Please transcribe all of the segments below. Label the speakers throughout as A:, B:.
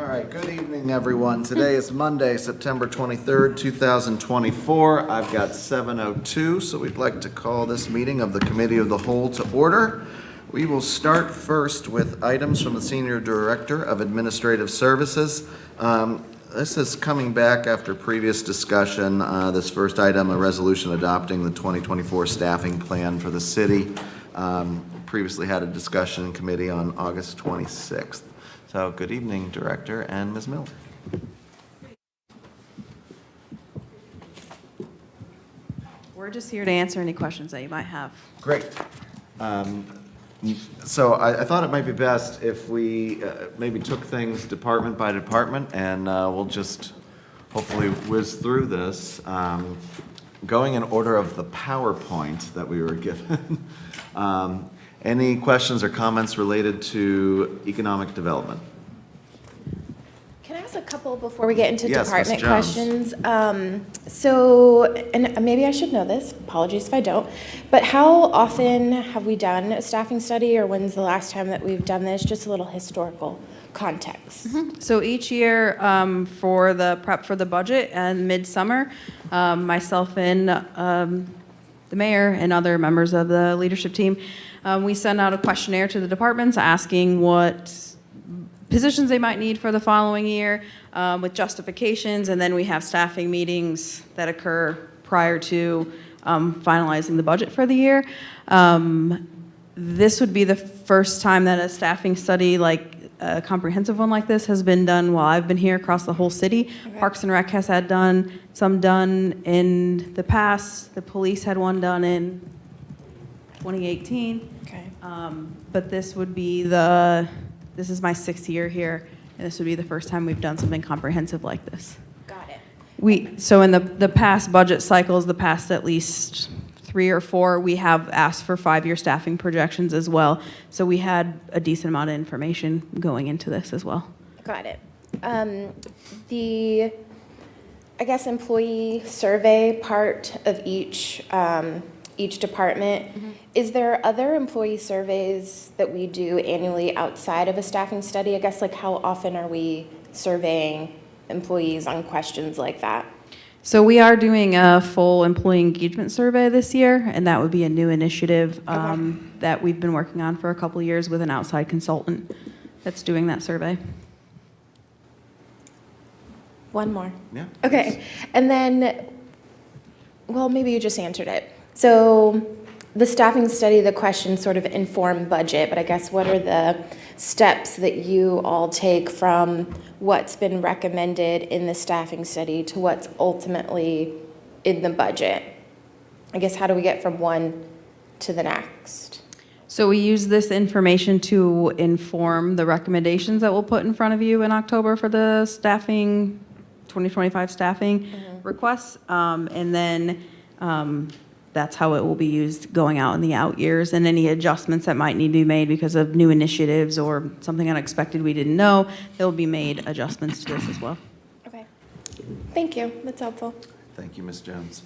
A: All right, good evening, everyone. Today is Monday, September 23rd, 2024. I've got 7:02, so we'd like to call this meeting of the Committee of the Whole to order. We will start first with items from the Senior Director of Administrative Services. This is coming back after previous discussion. This first item, a resolution adopting the 2024 staffing plan for the city. Previously had a discussion in committee on August 26th. So good evening, Director and Ms. Miller.
B: We're just here to answer any questions that you might have.
A: Great. So I thought it might be best if we maybe took things department by department, and we'll just hopefully whiz through this. Going in order of the PowerPoint that we were given. Any questions or comments related to economic development?
C: Can I ask a couple before we get into
A: Yes,
C: department
A: Ms. Jones.
C: questions? And maybe I should know this, apologies if I don't, but how often have we done a staffing study, or when's the last time that we've done this? Just a little historical context.
B: So each year for the prep for the budget and midsummer, myself and the mayor and other members of the leadership team, we send out a questionnaire to the departments asking what positions they might need for the following year with justifications, and then we have staffing meetings that occur prior to finalizing the budget for the year. This would be the first time that a staffing study, like a comprehensive one like this, has been done while I've been here across the whole city.
C: Okay.
B: Parks and Rec has had some done in the past. The police had one done in 2018.
C: Okay.
B: But this is my 6th year here, and this would be the first time we've done something comprehensive like this.
C: Got it.
B: So in the past budget cycles, the past at least 3 or 4, we have asked for 5-year staffing projections as well. So we had a decent amount of information going into this as well.
C: Got it. The, I guess, employee survey part of each department, is there other employee surveys that we do annually outside of a staffing study? I guess, like, how often are we surveying employees on questions like that?
B: So we are doing a full employee engagement survey this year, and that would be a new initiative that we've been working on for a couple of years with an outside consultant that's doing that survey.
C: One more.
A: Yeah.
C: Okay. And then, well, maybe you just answered it. So the staffing study, the questions sort of inform budget, but I guess what are the steps that you all take from what's been recommended in the staffing study to what's ultimately in the budget? I guess, how do we get from one to the next?
B: So we use this information to inform the recommendations that we'll put in front of you in October for the staffing, 2025 staffing requests. And then that's how it will be used going out in the out years, and any adjustments that might need to be made because of new initiatives or something unexpected we didn't know, there will be made adjustments to this as well.
C: Okay. Thank you. That's helpful.
A: Thank you, Ms. Jones.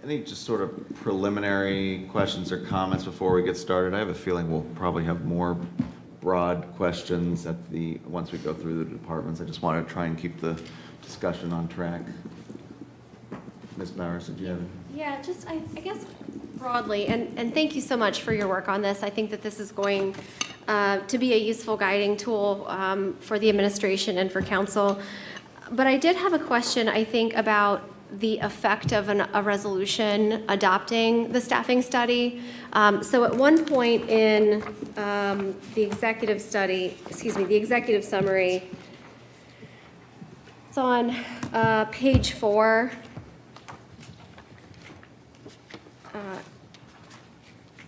A: Any just sort of preliminary questions or comments before we get started? I have a feeling we'll probably have more broad questions once we go through the departments. I just want to try and keep the discussion on track. Ms. Bowers, did you have any?
D: Yeah, just I guess broadly, and thank you so much for your work on this. I think that this is going to be a useful guiding tool for the administration and for council. But I did have a question, I think, about the effect of a resolution adopting the staffing study. So at one point in the executive summary, it's on page 4.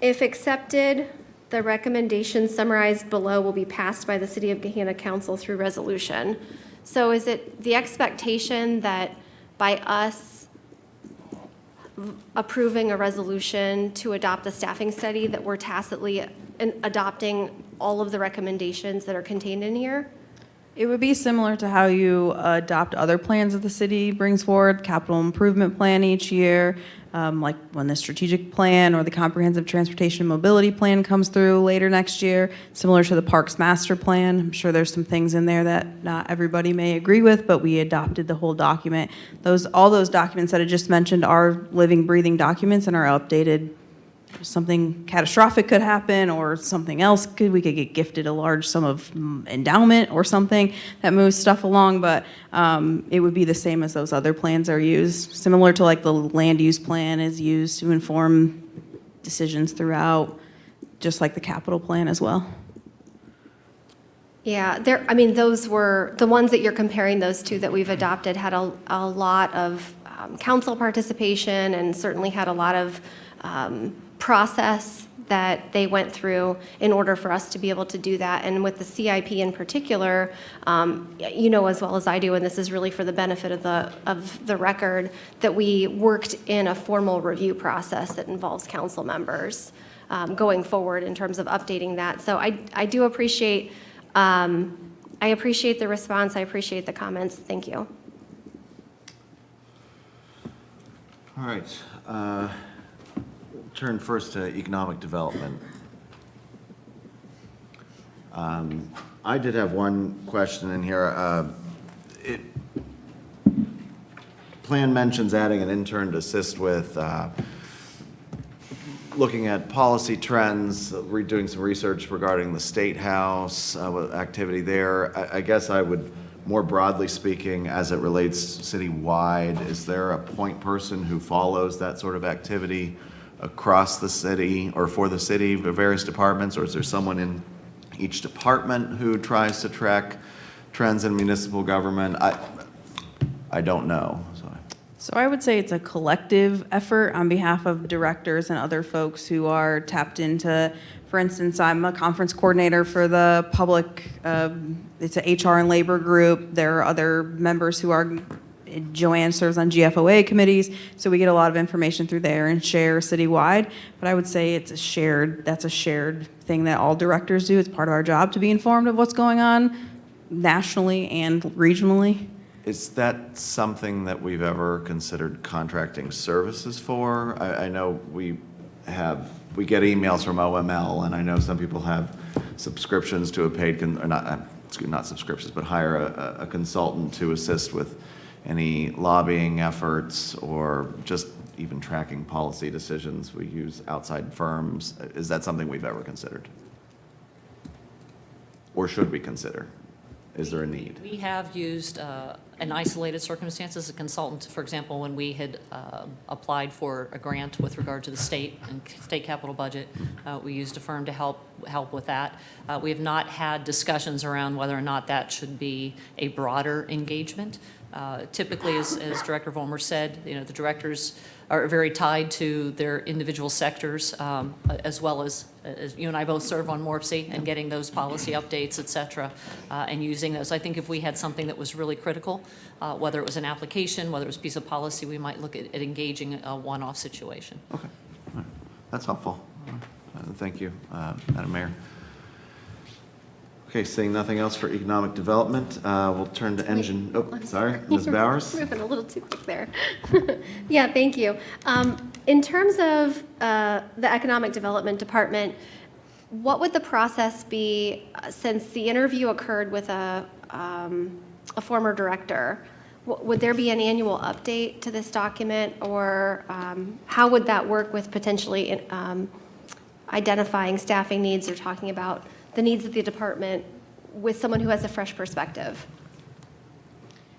D: If accepted, the recommendations summarized below will be passed by the City of Gahanna Council through resolution. So is it the expectation that by us approving a resolution to adopt the staffing study that we're tacitly adopting all of the recommendations that are contained in here?
B: It would be similar to how you adopt other plans that the city brings forward, capital improvement plan each year, like when the strategic plan or the comprehensive transportation and mobility plan comes through later next year, similar to the parks master plan. I'm sure there's some things in there that not everybody may agree with, but we adopted the whole document. All those documents that I just mentioned are living, breathing documents and are updated. Something catastrophic could happen or something else we could get gifted a large sum of endowment or something that moves stuff along, but it would be the same as those other plans are used, similar to like the land use plan is used to inform decisions throughout, just like the capital plan as well.
D: Yeah, I mean, those were, the ones that you're comparing those to that we've adopted had a lot of council participation and certainly had a lot of process that they went through in order for us to be able to do that. And with the CIP in particular, you know as well as I do, and this is really for the benefit of the record, that we worked in a formal review process that involves council members going forward in terms of updating that. So I do appreciate, I appreciate the response. I appreciate the comments. Thank you.
A: All right. Turn first to economic development. I did have one question in here. Plan mentions adding an intern to assist with looking at policy trends, doing some research regarding the State House, activity there. I guess I would, more broadly speaking, as it relates citywide, is there a point person who follows that sort of activity across the city or for the city, the various departments, or is there someone in each department who tries to track trends in municipal government? I don't know.
B: So I would say it's a collective effort on behalf of directors and other folks who are tapped into. For instance, I'm a conference coordinator for the public, it's an HR and labor group. There are other members who are, Joanne serves on GFOA committees, so we get a lot of information through there and share citywide. But I would say that's a shared thing that all directors do. It's part of our job to be informed of what's going on nationally and regionally.
A: Is that something that we've ever considered contracting services for? I know we get emails from OML, and I know some people have subscriptions to a paid, or not subscriptions, but hire a consultant to assist with any lobbying efforts or just even tracking policy decisions. We use outside firms. Is that something we've ever considered? Or should we consider? Is there a need?
E: We have used in isolated circumstances a consultant, for example, when we had applied for a grant with regard to the state and state capital budget. We used a firm to help with that. We have not had discussions around whether or not that should be a broader engagement. Typically, as Director Vollmer said, the directors are very tied to their individual sectors, as well as you and I both serve on MORPC and getting those policy updates, et cetera, and using those. I think if we had something that was really critical, whether it was an application, whether it was a piece of policy, we might look at engaging a one-off situation.
A: Okay, all right. That's helpful. Thank you, Madam Mayor. Okay, seeing nothing else for economic development, we'll turn to engine. Oh, sorry, Ms. Bowers.
D: Moving a little too quick there. Yeah, thank you. In terms of the Economic Development Department, what would the process be since the interview occurred with a former director? Would there be an annual update to this document, or how would that work with potentially identifying staffing needs or talking about the needs of the department with someone who has a fresh perspective?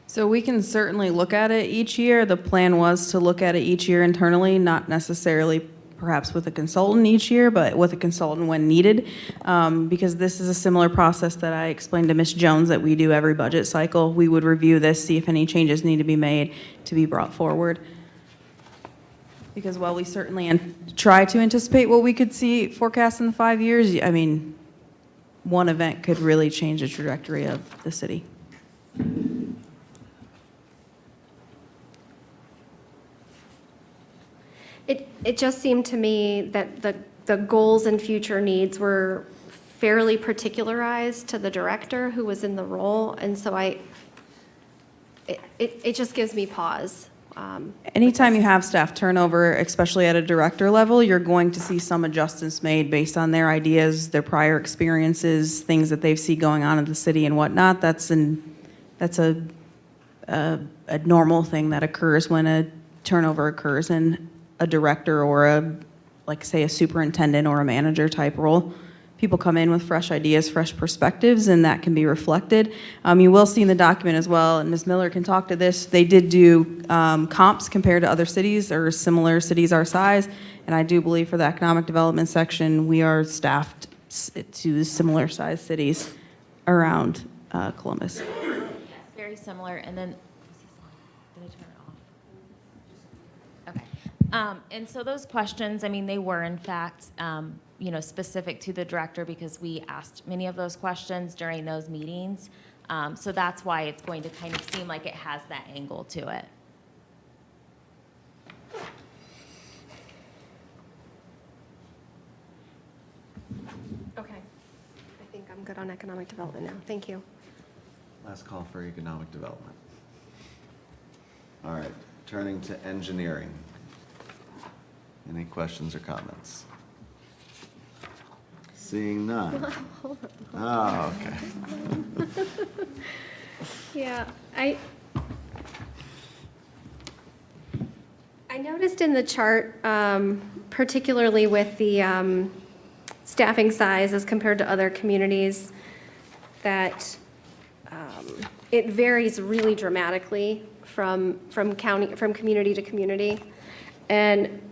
B: So we can certainly look at it each year. The plan was to look at it each year internally, not necessarily perhaps with a consultant each year, but with a consultant when needed, because this is a similar process that I explained to Ms. Jones that we do every budget cycle. We would review this, see if any changes need to be made to be brought forward. Because while we certainly try to anticipate what we could see forecast in the 5 years, I mean, one event could really change the trajectory of the city.
D: It just seemed to me that the goals and future needs were fairly particularized to the director who was in the role, and so it just gives me pause.
B: Anytime you have staff turnover, especially at a director level, you're going to see some adjustments made based on their ideas, their prior experiences, things that they see going on in the city and whatnot. That's a normal thing that occurs when a turnover occurs in a director or like say a superintendent or a manager type role. People come in with fresh ideas, fresh perspectives, and that can be reflected. You will see in the document as well, and Ms. Miller can talk to this, they did do comps compared to other cities or similar cities our size, and I do believe for the economic development section, we are staffed to similar sized cities around Columbus.
F: Yes, very similar, and then, did I turn it off? Okay. And so those questions, I mean, they were in fact, specific to the director because we asked many of those questions during those meetings. So that's why it's going to kind of seem like it has that angle to it.
D: Okay. I think I'm good on economic development now. Thank you.
A: Last call for economic development. All right, turning to engineering. Any questions or comments? Seeing none. Oh, okay.
D: Yeah, I noticed in the chart, particularly with the staffing size as compared to other communities, that it varies really dramatically from community to community. And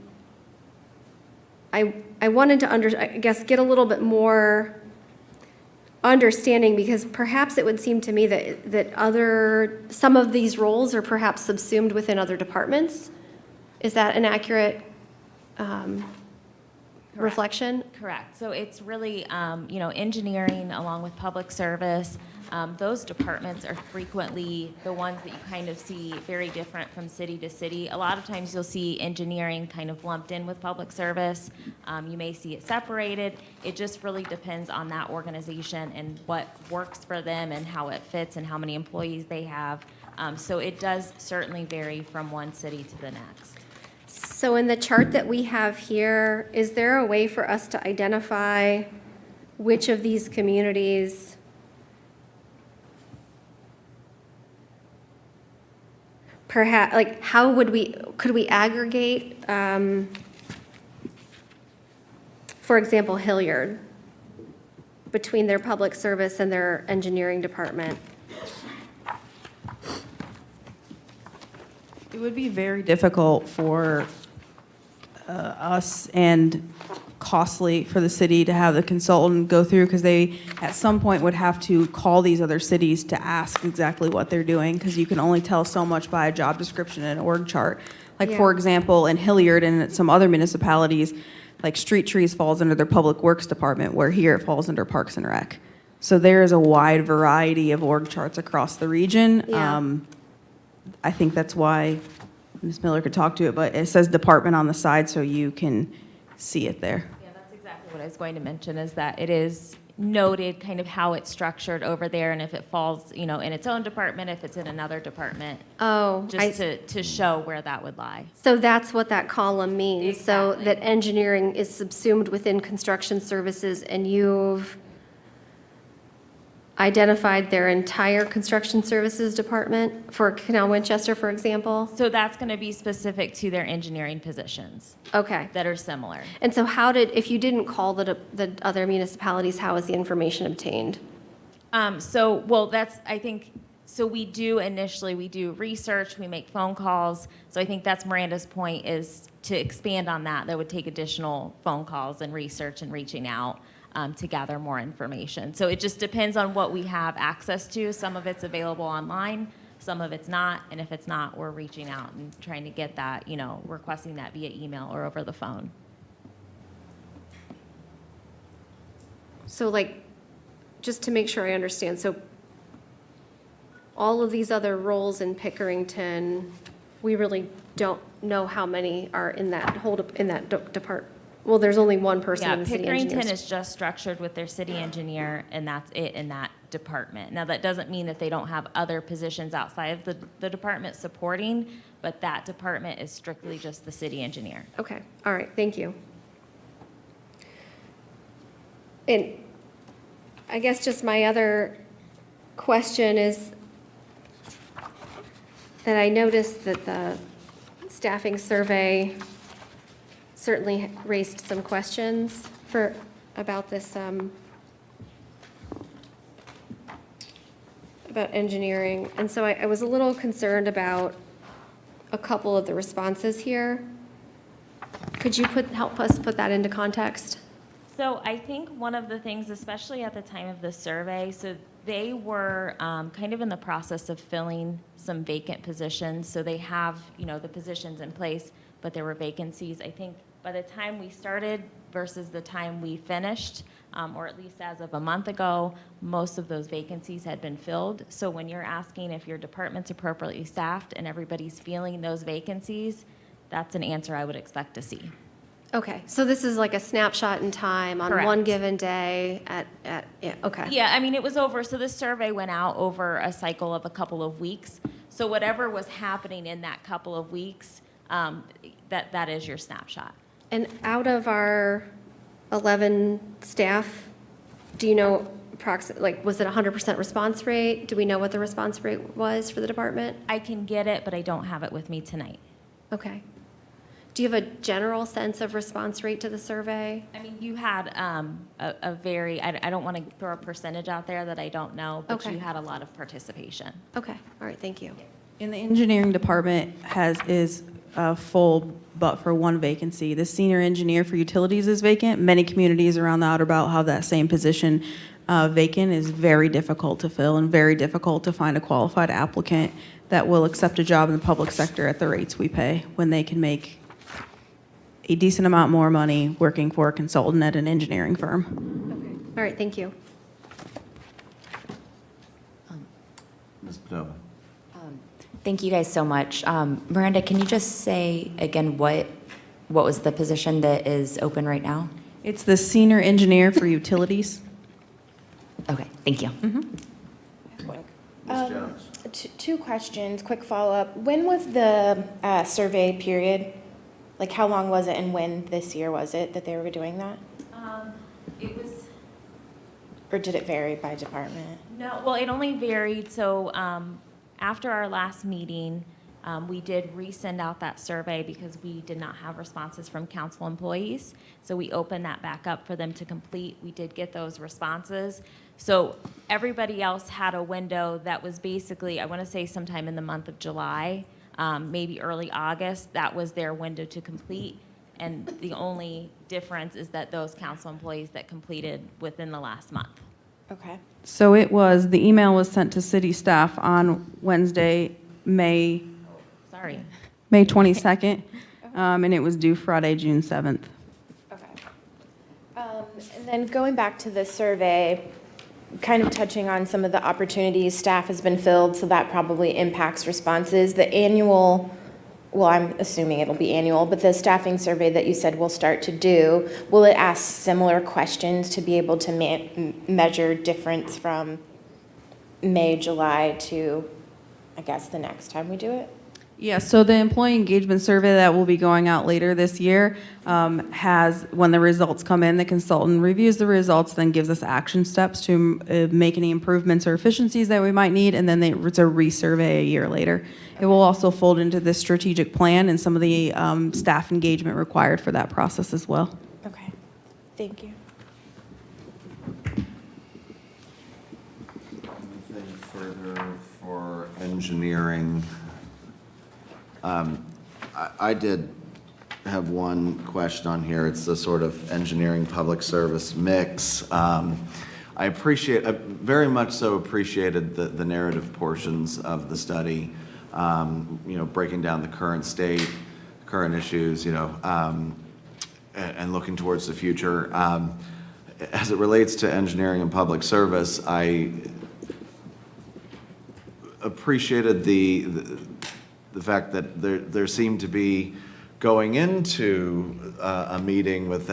D: I wanted to get a little bit more understanding, because perhaps it would seem to me that some of these roles are perhaps subsumed within other departments. Is that an accurate reflection?
F: Correct. So it's really, engineering along with public service. Those departments are frequently the ones that you kind of see very different from city to city. A lot of times you'll see engineering kind of lumped in with public service. You may see it separated. It just really depends on that organization and what works for them and how it fits and how many employees they have. So it does certainly vary from one city to the next.
D: So in the chart that we have here, is there a way for us to identify which of these communities perhaps, like, could we aggregate, for example, Hilliard, between their public service and their engineering department?
B: It would be very difficult for us and costly for the city to have the consultant go through, because they at some point would have to call these other cities to ask exactly what they're doing, because you can only tell so much by a job description and an org chart. Like, for
D: Yeah.
B: example, in Hilliard and some other municipalities, like street trees falls under their public works department, where here it falls under Parks and Rec. So there is a wide variety of org charts across the region.
D: Yeah.
B: I think that's why Ms. Miller could talk to it, but it says department on the side, so you can see it there.
F: Yeah, that's exactly what I was going to mention, is that it is noted kind of how it's structured over there, and if it falls, in its own department, if it's in another department,
D: Oh,
F: just to show where that would lie.
D: so that's what that column means. So
F: Exactly.
D: that engineering is subsumed within construction services, and you've identified their entire construction services department for Canal Winchester, for example?
F: So that's going to be specific to their engineering positions
D: Okay.
F: that are similar.
D: And so if you didn't call the other municipalities, how is the information obtained?
F: So we do research, we make phone calls. So I think that's Miranda's point, is to expand on that. That would take additional phone calls and research and reaching out to gather more information. So it just depends on what we have access to. Some of it's available online, some of it's not. And if it's not, we're reaching out and trying to get that, requesting that via email or over the phone.
D: So just to make sure I understand, so all of these other roles in Pickerington, we really don't know how many are in that Well, there's only one person
F: Yeah,
D: in the city
F: Pickerington
D: engineers.
F: is just structured with their city engineer, and that's it in that department. Now, that doesn't mean that they don't have other positions outside of the department supporting, but that department is strictly just the city engineer.
D: Okay, all right, thank you. And I guess just my other question is that I noticed that the staffing survey certainly raised some questions about this, about engineering. And so I was a little concerned about a couple of the responses here. Could you help us put that into context?
F: So I think one of the things, especially at the time of the survey, so they were kind of in the process of filling some vacant positions. So they have, the positions in place, but there were vacancies. I think by the time we started versus the time we finished, or at least as of a month ago, most of those vacancies had been filled. So when you're asking if your department's appropriately staffed and everybody's filling those vacancies, that's an answer I would expect to see.
D: Okay, so this is like a snapshot in time on one
F: Correct.
D: given day yeah, okay.
F: Yeah, I mean, it was over, so this survey went out over a cycle of a couple of weeks. So whatever was happening in that couple of weeks, that is your snapshot.
D: And out of our 11 staff, do you know was it 100% response rate? Do we know what the response rate was for the department?
F: I can get it, but I don't have it with me tonight.
D: Okay. Do you have a general sense of response rate to the survey?
F: I mean, you had a very, I don't want to throw a percentage out there that I don't know, but
D: Okay.
F: you had a lot of participation.
D: Okay, all right, thank you.
B: In the engineering department is full, but for one vacancy. The senior engineer for utilities is vacant. Many communities around the Outer Belt have that same position vacant. Is very difficult to fill and very difficult to find a qualified applicant that will accept a job in the public sector at the rates we pay when they can make a decent amount more money working for a consultant at an engineering firm.
D: Okay, all right, thank you.
A: Ms. Padova.
G: Thank you guys so much. Miranda, can you just say again what was the position that is open right now?
B: It's the senior engineer for utilities.
G: Okay, thank you.
A: Ms. Jones.
C: Two questions, quick follow-up. When was the survey period? Like, how long was it, and when this year was it that they were doing that?
F: It was,
C: Or did it vary by department?
F: no, well, it only varied, so after our last meeting, we did resend out that survey because we did not have responses from council employees. So we opened that back up for them to complete. We did get those responses. So everybody else had a window that was basically, I want to say sometime in the month of July, maybe early August. That was their window to complete. And the only difference is that those council employees that completed within the last month.
C: Okay.
B: So the email was sent to city staff on Wednesday, May
F: Sorry.
B: 22nd, and it was due Friday, June 7th.
C: Okay. And then going back to the survey, kind of touching on some of the opportunities, staff has been filled, so that probably impacts responses. The annual, well, I'm assuming it'll be annual, but the staffing survey that you said we'll start to do, will it ask similar questions to be able to measure difference from May, July to, I guess, the next time we do it?
B: Yeah, so the employee engagement survey that will be going out later this year has, when the results come in, the consultant reviews the results, then gives us action steps to make any improvements or efficiencies that we might need, and then it's a resurvey a year later. It will also fold into the strategic plan and some of the staff engagement required for that process as well.
C: Okay, thank you.
A: Anything further for engineering? I did have one question on here. It's the sort of engineering public service mix. I very much so appreciated the narrative portions of the study, breaking down the current state, current issues, and looking towards the future. As it relates to engineering and public service, I appreciated the fact that there seemed to be going into a meeting with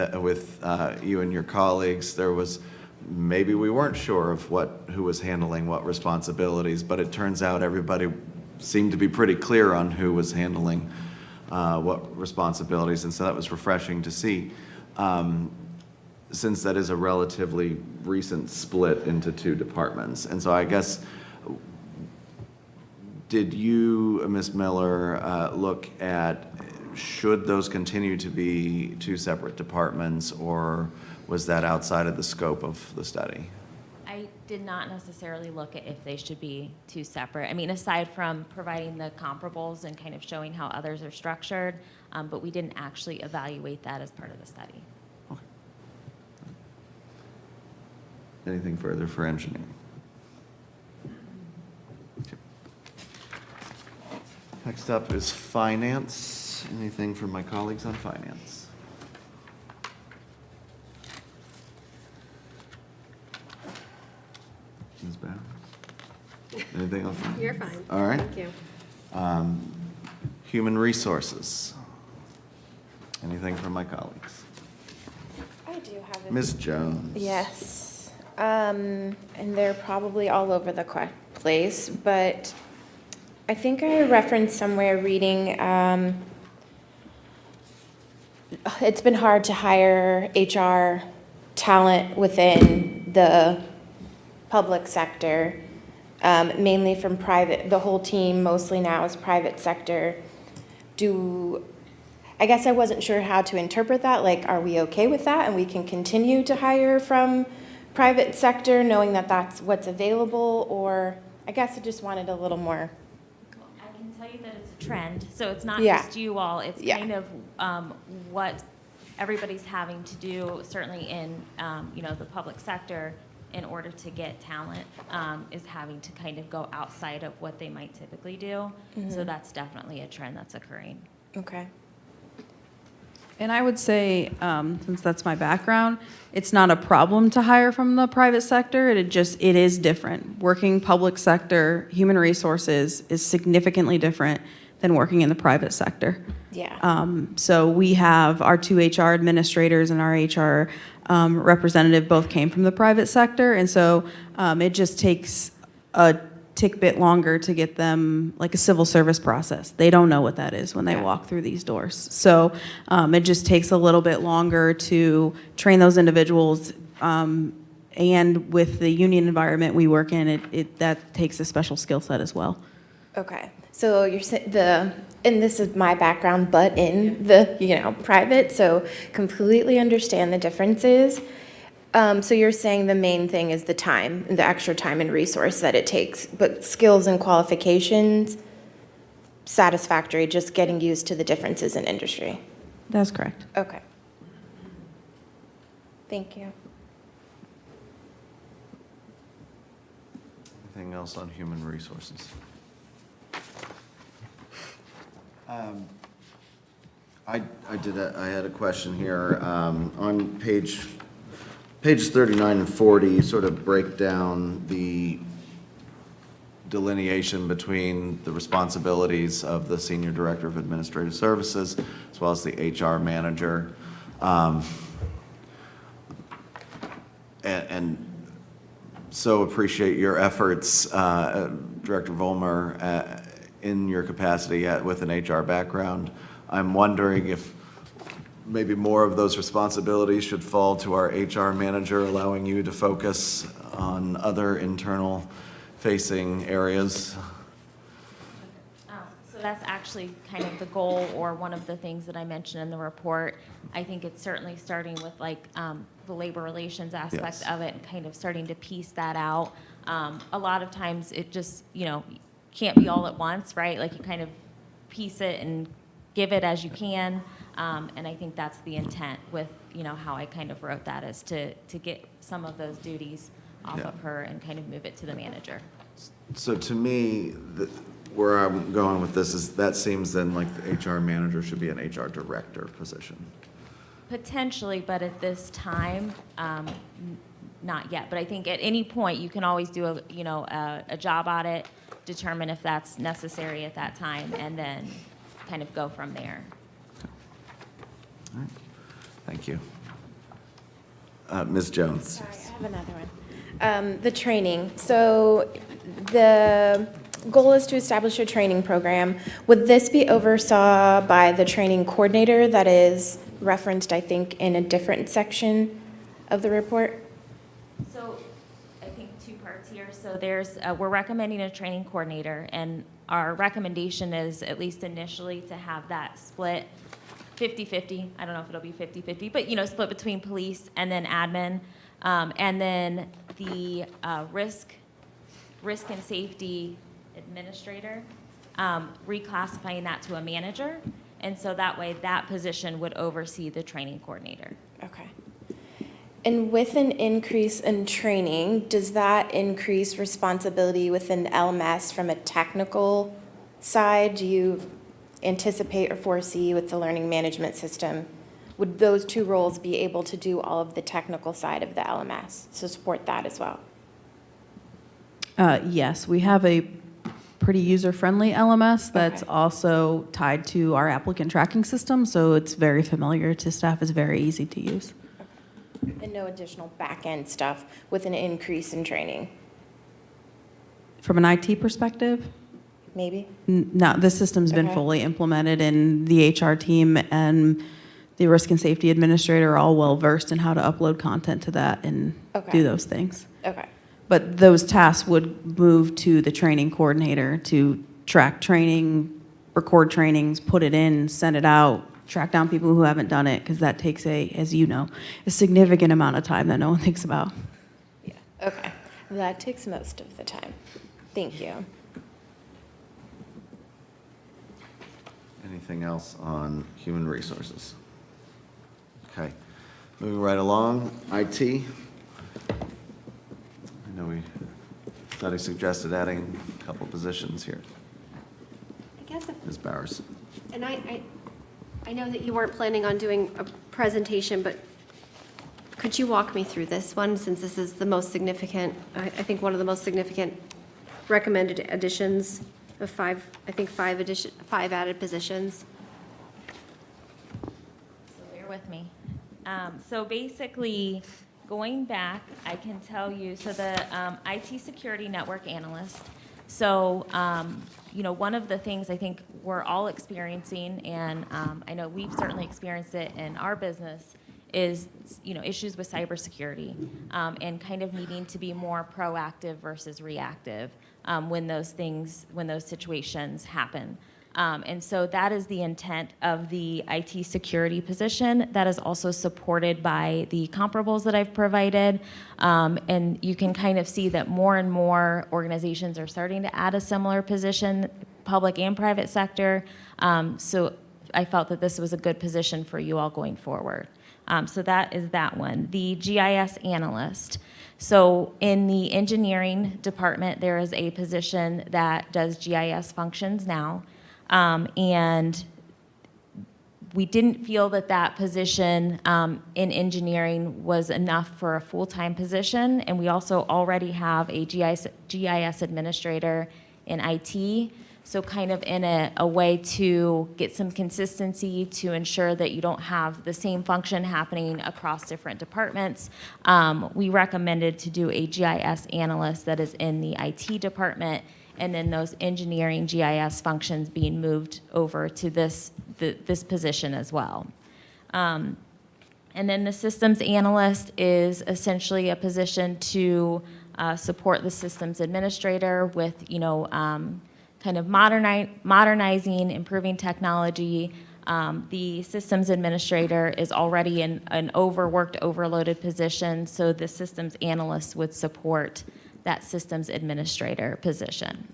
A: you and your colleagues, there was, maybe we weren't sure of who was handling what responsibilities, but it turns out everybody seemed to be pretty clear on who was handling what responsibilities, and so that was refreshing to see. Since that is a relatively recent split into two departments. And so I guess, did you, Ms. Miller, look at, should those continue to be two separate departments, or was that outside of the scope of the study?
F: I did not necessarily look at if they should be two separate. I mean, aside from providing the comparables and kind of showing how others are structured, but we didn't actually evaluate that as part of the study.
A: Okay. Anything further for engineering? Okay. Next up is finance. Anything from my colleagues on finance? Ms. Brown? Anything else?
D: You're fine.
A: All right.
D: Thank you.
A: Human resources. Anything from my colleagues?
C: I do have a
A: Ms. Jones?
C: Yes. And they're probably all over the place, but I think I referenced somewhere reading, it's been hard to hire HR talent within the public sector, mainly from private, the whole team mostly now is private sector. I guess I wasn't sure how to interpret that, like, are we okay with that and we can continue to hire from private sector knowing that that's what's available, or I guess I just wanted a little more.
F: I can tell you that it's a trend, so it's not
C: Yeah.
F: just you all, it's
C: Yeah.
F: kind of what everybody's having to do, certainly in, the public sector, in order to get talent, is having to kind of go outside of what they might typically do. So that's definitely a trend that's occurring.
C: Okay.
B: And I would say, since that's my background, it's not a problem to hire from the private sector. It is different. Working public sector, human resources is significantly different than working in the private sector.
C: Yeah.
B: So we have our two HR administrators and our HR representative both came from the private sector. And so it just takes a tick bit longer to get them, like a civil service process. They don't know what that is when they
C: Yeah.
B: walk through these doors. So it just takes a little bit longer to train those individuals. And with the union environment we work in, that takes a special skill set as well.
C: Okay. So you're and this is my background, but in the, private, so completely understand the differences. So you're saying the main thing is the time, the extra time and resource that it takes, but skills and qualifications, satisfactory, just getting used to the differences in industry.
B: That's correct.
C: Okay. Thank you.
A: Anything else on human resources? I had a question here. On pages 39 and 40, you sort of break down the delineation between the responsibilities of the Senior Director of Administrative Services as well as the HR manager. And so appreciate your efforts, Director Vollmer, in your capacity with an HR background. I'm wondering if maybe more of those responsibilities should fall to our HR manager, allowing you to focus on other internal-facing areas.
F: So that's actually kind of the goal, or one of the things that I mentioned in the report. I think it's certainly starting with the labor relations aspect
A: Yes.
F: of it and kind of starting to piece that out. A lot of times it just, can't be all at once, right? Like you kind of piece it and give it as you can. And I think that's the intent with, how I kind of wrote that, is to get some of those duties off
A: Yeah.
F: of her and kind of move it to the manager.
A: So to me, where I'm going with this is that seems then like the HR manager should be an HR director position.
F: Potentially, but at this time, not yet. But I think at any point, you can always do a job audit, determine if that's necessary at that time, and then kind of go from there.
A: Thank you. Ms. Jones?
C: Sorry, I have another one. The training. So the goal is to establish a training program. Would this be oversaw by the training coordinator that is referenced, I think, in a different section of the report?
F: So I think two parts here. So there's, we're recommending a training coordinator, and our recommendation is, at least initially, to have that split 50-50. I don't know if it'll be 50-50, but, split between police and then admin. And then the risk and safety administrator, reclassifying that to a manager. And so that way, that position would oversee the training coordinator.
C: Okay. And with an increase in training, does that increase responsibility within LMS from a technical side? Do you anticipate or foresee with the learning management system? Would those two roles be able to do all of the technical side of the LMS, so support that as well?
B: Yes, we have a pretty user-friendly LMS that's also tied to our applicant tracking system, so it's very familiar to staff, it's very easy to use.
C: And no additional back-end stuff with an increase in training,
B: From an IT perspective,
C: maybe?
B: no, the system's been
C: Okay.
B: fully implemented, and the HR team and the risk and safety administrator are all well-versed in how to upload content to that and
C: Okay.
B: do those things.
C: Okay,
B: But those tasks would move to the training coordinator to track training, record trainings, put it in, send it out, track down people who haven't done it, because that takes as you know, a significant amount of time that no one thinks about.
C: yeah, okay. That takes most of the time. Thank you.
A: Anything else on human resources? Okay, moving right along, IT. I know we thought he suggested adding a couple positions here.
D: I guess if
A: Ms. Bowers?
D: And I know that you weren't planning on doing a presentation, but could you walk me through this one, since this is the most significant, I think one of the most significant recommended additions of five added positions?
F: So bear with me. So basically, going back, I can tell you, so the IT security network analyst. So, one of the things I think we're all experiencing, and I know we've certainly experienced it in our business, is, issues with cybersecurity, and kind of needing to be more proactive versus reactive when those situations happen. And so that is the intent of the IT security position. That is also supported by the comparables that I've provided. And you can kind of see that more and more organizations are starting to add a similar position, public and private sector. So I felt that this was a good position for you all going forward. So that is that one. The GIS analyst. So in the engineering department, there is a position that does GIS functions now. And we didn't feel that position in engineering was enough for a full-time position. And we also already have a GIS administrator in IT. So kind of in a way to get some consistency to ensure that you don't have the same function happening across different departments. We recommended to do a GIS analyst that is in the IT department, and then those engineering GIS functions being moved over to this position as well. And then the systems analyst is essentially a position to support the systems administrator with, kind of modernizing, improving technology. The systems administrator is already in an overworked, overloaded position, so the systems analyst would support that systems administrator position.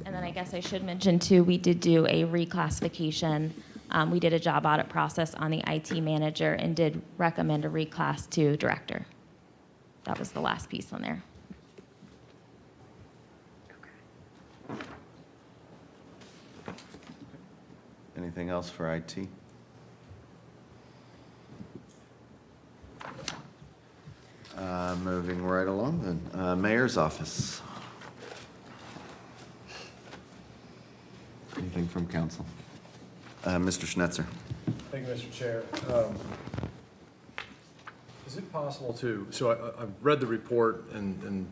F: And then I guess I should mention too, we did do a reclassification. We did a job audit process on the IT manager and did recommend a reclass to director. That was the last piece on there.
A: Anything else for IT? right along then. Mayor's office. Anything from council? Mr. Schnetzer.
H: Thank you, Mr. Chair. Is it possible to, so I've read the report and,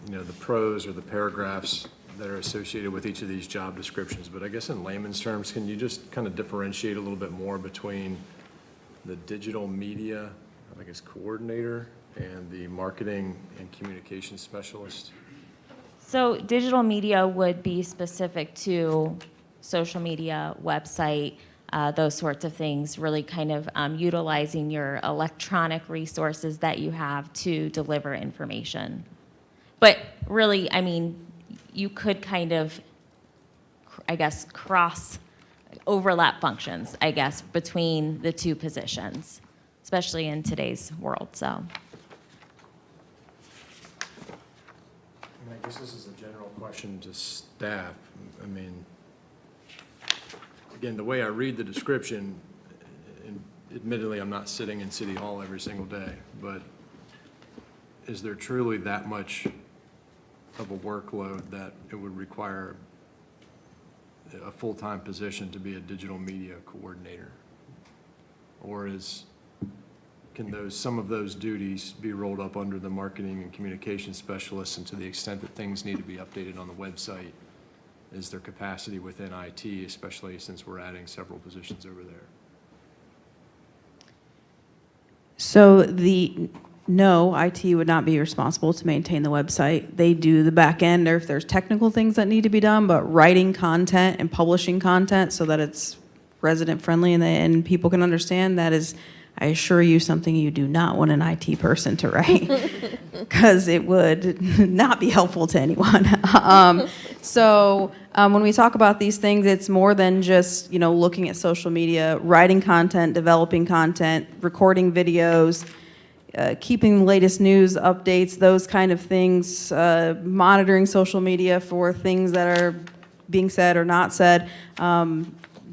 H: you know, the prose or the paragraphs that are associated with each of these job descriptions, but I guess in layman's terms, can you just kind of differentiate a little bit more between the digital media, I guess, coordinator and the marketing and communications specialist?
F: So digital media would be specific to social media, website, those sorts of things, really kind of utilizing your electronic resources that you have to deliver information. But really, I mean, you could kind of, I guess, cross overlap functions, I guess, between the two positions, especially in today's world, so.
H: I mean, I guess this is a general question to staff. I mean, again, the way I read the description, and admittedly, I'm not sitting in City Hall every single day, but is there truly that much of a workload that it would require a full-time position to be a digital media coordinator? Or can some of those duties be rolled up under the marketing and communications specialists, and to the extent that things need to be updated on the website, is there capacity within IT, especially since we're adding several positions over there?
B: So no, IT would not be responsible to maintain the website. They do the back end, or if there's technical things that need to be done, but writing content and publishing content so that it's resident friendly and people can understand, that is, I assure you, something you do not want an IT person to write, because it would not be helpful to anyone. When we talk about these things, it's more than just, you know, looking at social media, writing content, developing content, recording videos, keeping the latest news updates, those kind of things, monitoring social media for things that are being said or not said.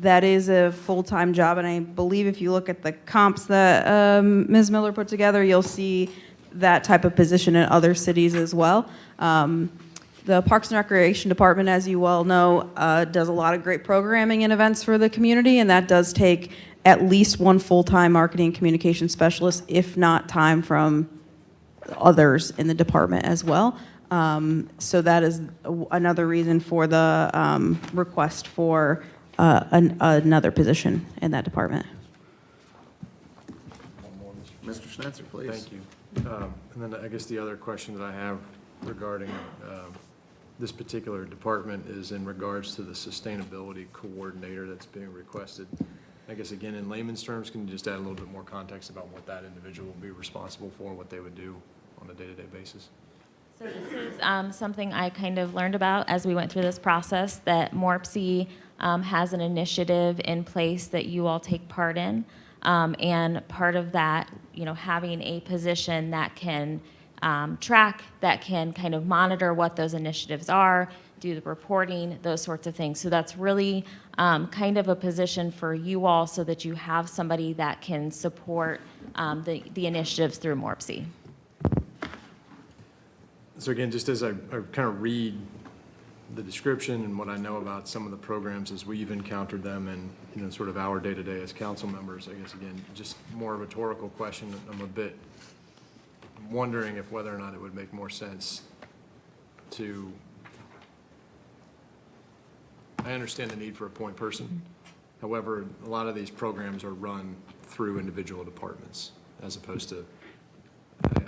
B: That is a full-time job, and I believe if you look at the comps that Ms. Miller put together, you'll see that type of position in other cities as well. The Parks and Recreation Department, as you well know, does a lot of great programming and events for the community, and that does take at least one full-time marketing and communication specialist, if not time from others in the department as well. So that is another reason for the request for another position in that department.
A: Mr. Schnetzer, please.
H: Thank you. And then I guess the other question that I have regarding this particular department is in regards to the sustainability coordinator that's being requested. I guess, again, in layman's terms, can you just add a little bit more context about what that individual will be responsible for, what they would do on a day-to-day basis?
F: So this is something I kind of learned about as we went through this process, that MORPC has an initiative in place that you all take part in. And part of that, you know, having a position that can track, that can kind of monitor what those initiatives are, do the reporting, those sorts of things. So that's really kind of a position for you all, so that you have somebody that can support the initiatives through MORPC.
H: So again, just as I kind of read the description and what I know about some of the programs as we've encountered them and, you know, sort of our day-to-day as council members, I guess, again, just more a rhetorical question. I'm a bit wondering if whether or not it would make more sense to, I understand the need for a point person. However, a lot of these programs are run through individual departments as opposed to,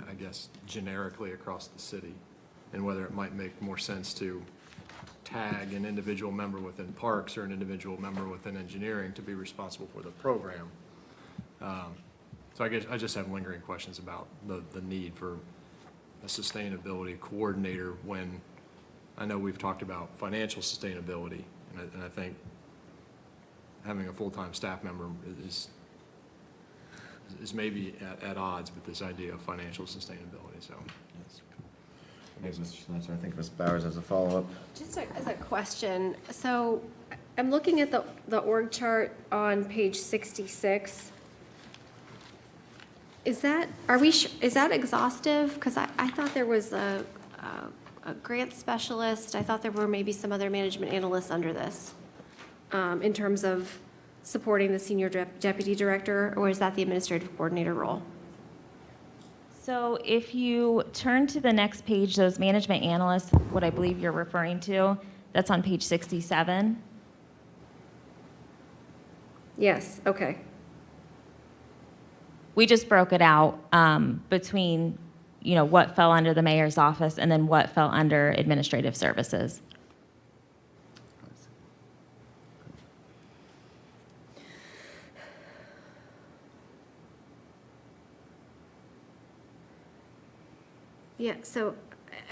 H: I guess, generically across the city, and whether it might make more sense to tag an individual member within parks or an individual member within engineering to be responsible for the program. So I guess I just have lingering questions about the need for a sustainability coordinator, when I know we've talked about financial sustainability, and I think having a full-time staff member is maybe at odds with this idea of financial sustainability, so.
A: Thanks, Mr. Schnetzer. I think Ms. Bowers has a follow-up.
D: Just as a question, so I'm looking at the org chart on page 66. Is that, is that exhaustive? Because I thought there was a grant specialist. I thought there were maybe some other management analysts under this in terms of supporting the senior deputy director, or is that the administrative coordinator role?
F: So if you turn to the next page, those management analysts, what I believe you're referring to, that's on page 67.
D: Yes, okay.
F: We just broke it out between, what fell under the mayor's office and then what fell under administrative services.
D: Yeah, so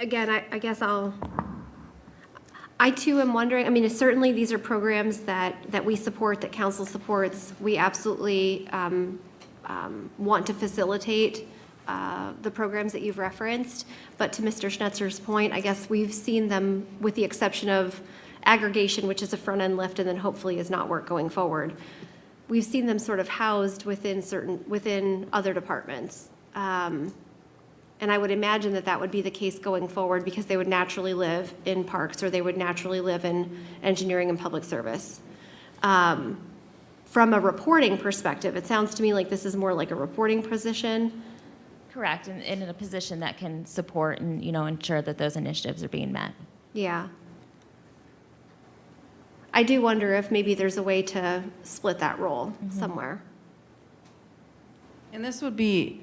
D: again, I guess I too am wondering, I mean, certainly these are programs that we support, that council supports. We absolutely want to facilitate the programs that you've referenced. But to Mr. Schnetzer's point, I guess we've seen them, with the exception of aggregation, which is a front-end lift and then hopefully is not work going forward. We've seen them sort of housed within other departments. And I would imagine that would be the case going forward because they would naturally live in parks or they would naturally live in engineering and public service. From a reporting perspective, it sounds to me like this is more like a reporting position.
F: Correct, and in a position that can support and, ensure that those initiatives are being met.
D: Yeah. I do wonder if maybe there's a way to split that role somewhere.
B: And this would be,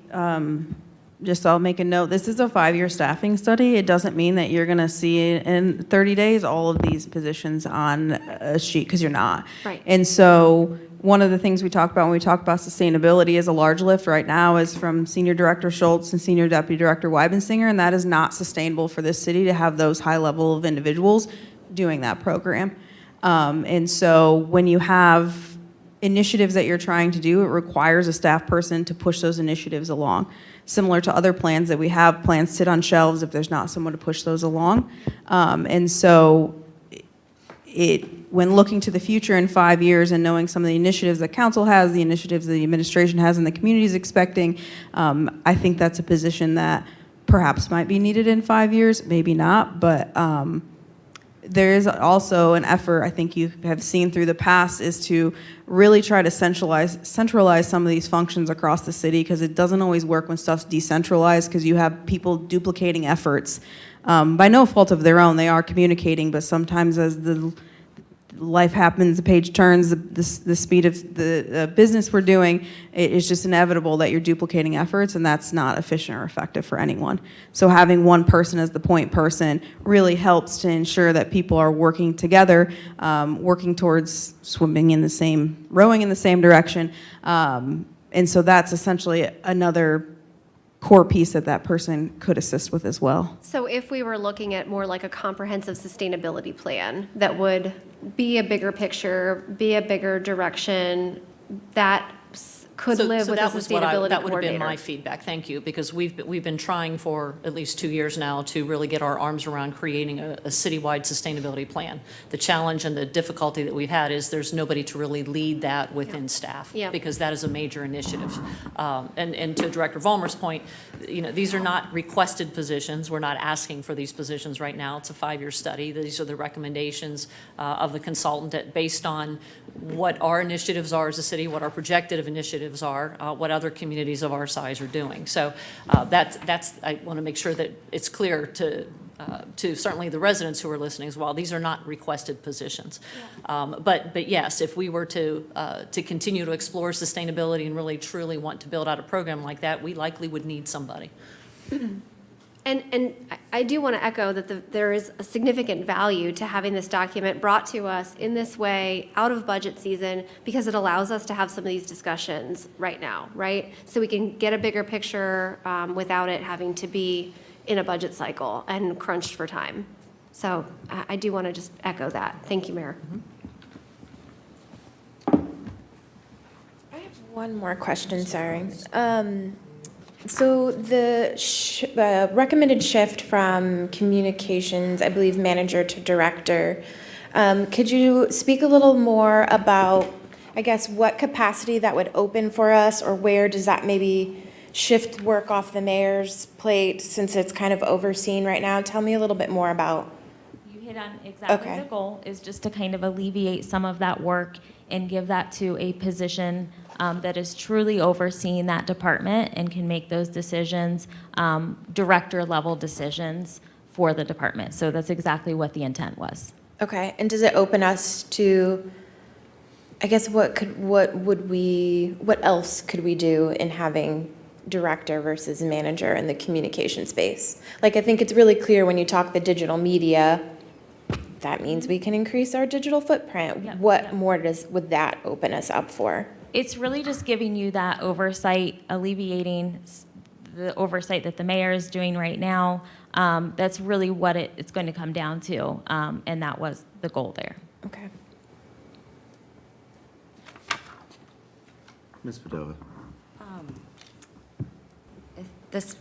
B: just I'll make a note, this is a 5-year staffing study. It doesn't mean that you're going to see in 30 days all of these positions on a sheet, because you're not.
D: Right.
B: And so one of the things we talk about when we talk about sustainability is a large lift right now is from Senior Director Schultz and Senior Deputy Director Weibensinger, and that is not sustainable for this city to have those high level of individuals doing that program. And so when you have initiatives that you're trying to do, it requires a staff person to push those initiatives along. Similar to other plans that we have, plans sit on shelves if there's not someone to push those along. And so when looking to the future in 5 years and knowing some of the initiatives that council has, the initiatives the administration has and the community is expecting, I think that's a position that perhaps might be needed in 5 years, maybe not, but there is also an effort, I think you have seen through the past, is to really try to centralize some of these functions across the city, because it doesn't always work when stuff's decentralized, because you have people duplicating efforts. By no fault of their own, they are communicating, but sometimes as the life happens, the page turns, the speed of the business we're doing, it is just inevitable that you're duplicating efforts, and that's not efficient or effective for anyone. So having one person as the point person really helps to ensure that people are working together, working towards rowing in the same direction. And so that's essentially another core piece that person could assist with as well.
D: So if we were looking at more like a comprehensive sustainability plan that would be a bigger picture, be a bigger direction, that could live with a sustainability
E: that would have been
D: coordinator.
E: my feedback. Thank you, because we've been trying for at least 2 years now to really get our arms around creating a citywide sustainability plan. The challenge and the difficulty that we've had is there's nobody to really lead that within staff,
D: Yeah.
E: because that is a major initiative. And to Director Vollmer's point, these are not requested positions. We're not asking for these positions right now. It's a 5-year study. These are the recommendations of the consultant based on what our initiatives are as a city, what our projected initiatives are, what other communities of our size are doing. So that's I want to make sure that it's clear to certainly the residents who are listening as well. These are not requested positions. But yes, if we were to continue to explore sustainability and really truly want to build out a program like that, we likely would need somebody.
D: And I do want to echo that there is a significant value to having this document brought to us in this way, out of budget season, because it allows us to have some of these discussions right now, right? So we can get a bigger picture without it having to be in a budget cycle and crunched for time. So I do want to just echo that. Thank you, Mayor.
C: I have one more question, sorry. So the recommended shift from communications, I believe, manager to director, could you speak a little more about, I guess, what capacity that would open for us, or where does that maybe shift work off the mayor's plate since it's kind of overseen right now? Tell me a little bit more about.
F: You hit on exactly
C: Okay.
F: the goal, is just to kind of alleviate some of that work and give that to a position that is truly overseeing that department and can make those decisions, director-level decisions for the department. So that's exactly what the intent was.
C: Okay, and does it open us to, I guess, what else could we do in having director versus manager in the communication space? Like, I think it's really clear when you talk the digital media, that means we can increase our digital footprint.
F: Yep,
C: What
F: yep.
C: more would that open us up for?
F: It's really just giving you that oversight, alleviating the oversight that the mayor is doing right now. That's really what it's going to come down to, and that was the goal there.
C: Okay.
A: Ms. Padova?
G: This,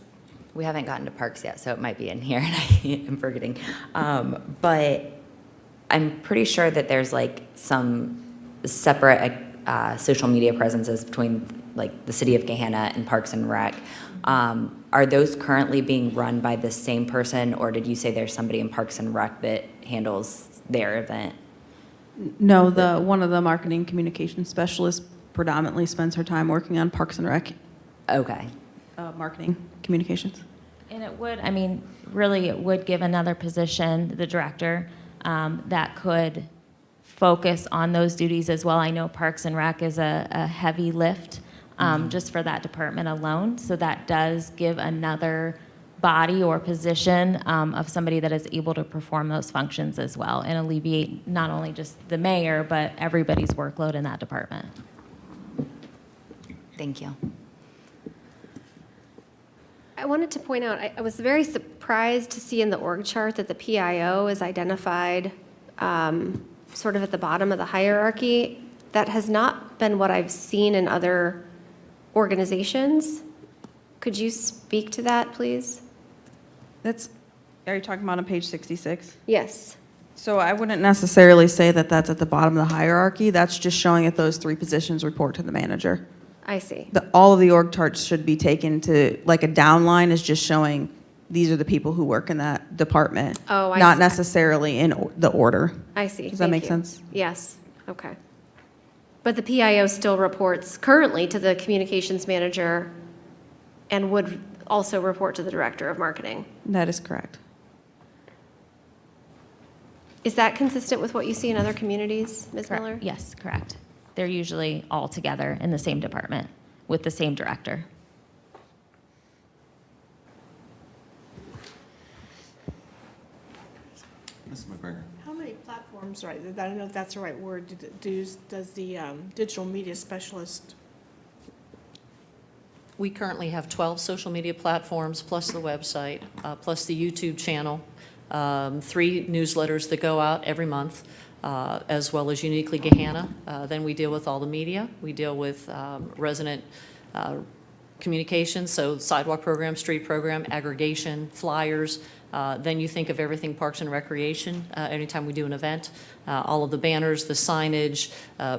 G: we haven't gotten to parks yet, so it might be in here, and I am forgetting. But I'm pretty sure that there's like some separate social media presences between like the city of Gahanna and Parks and Rec. Are those currently being run by the same person, or did you say there's somebody in Parks and Rec that handles their event?
B: No, one of the marketing communication specialists predominantly spends her time working on Parks and Rec,
G: Okay.
B: marketing communications.
F: And it would, I mean, really, it would give another position, the director, that could focus on those duties as well. I know Parks and Rec is a heavy lift just for that department alone. So that does give another body or position of somebody that is able to perform those functions as well and alleviate not only just the mayor, but everybody's workload in that department.
G: Thank you.
D: I wanted to point out, I was very surprised to see in the org chart that the PIO is identified sort of at the bottom of the hierarchy. That has not been what I've seen in other organizations. Could you speak to that, please?
B: Are you talking about on page 66?
D: Yes.
B: So I wouldn't necessarily say that that's at the bottom of the hierarchy. That's just showing that those three positions report to the manager.
D: I see.
B: All of the org charts should be taken to, like a downline is just showing these are the people who work in that department.
D: Oh, I
B: Not
D: see.
B: necessarily in the order.
D: I see.
B: Does that
D: Thank
B: make
D: you.
B: sense?
D: Yes, okay. But the PIO still reports currently to the communications manager and would also report to the director of marketing.
B: That is correct.
D: Is that consistent with what you see in other communities, Ms.
F: Correct.
D: Miller?
F: Yes, correct. They're usually all together in the same department with the same director.
A: Ms. McGregor?
I: How many platforms, right, I don't know if that's the right word, does the digital media specialist?
E: We currently have 12 social media platforms, plus the website, plus the YouTube channel, 3 newsletters that go out every month, as well as Uniquely Gahanna. Then we deal with all the media. We deal with resident communications, so sidewalk program, street program, aggregation, flyers. Then you think of everything Parks and Recreation, anytime we do an event, all of the banners, the signage,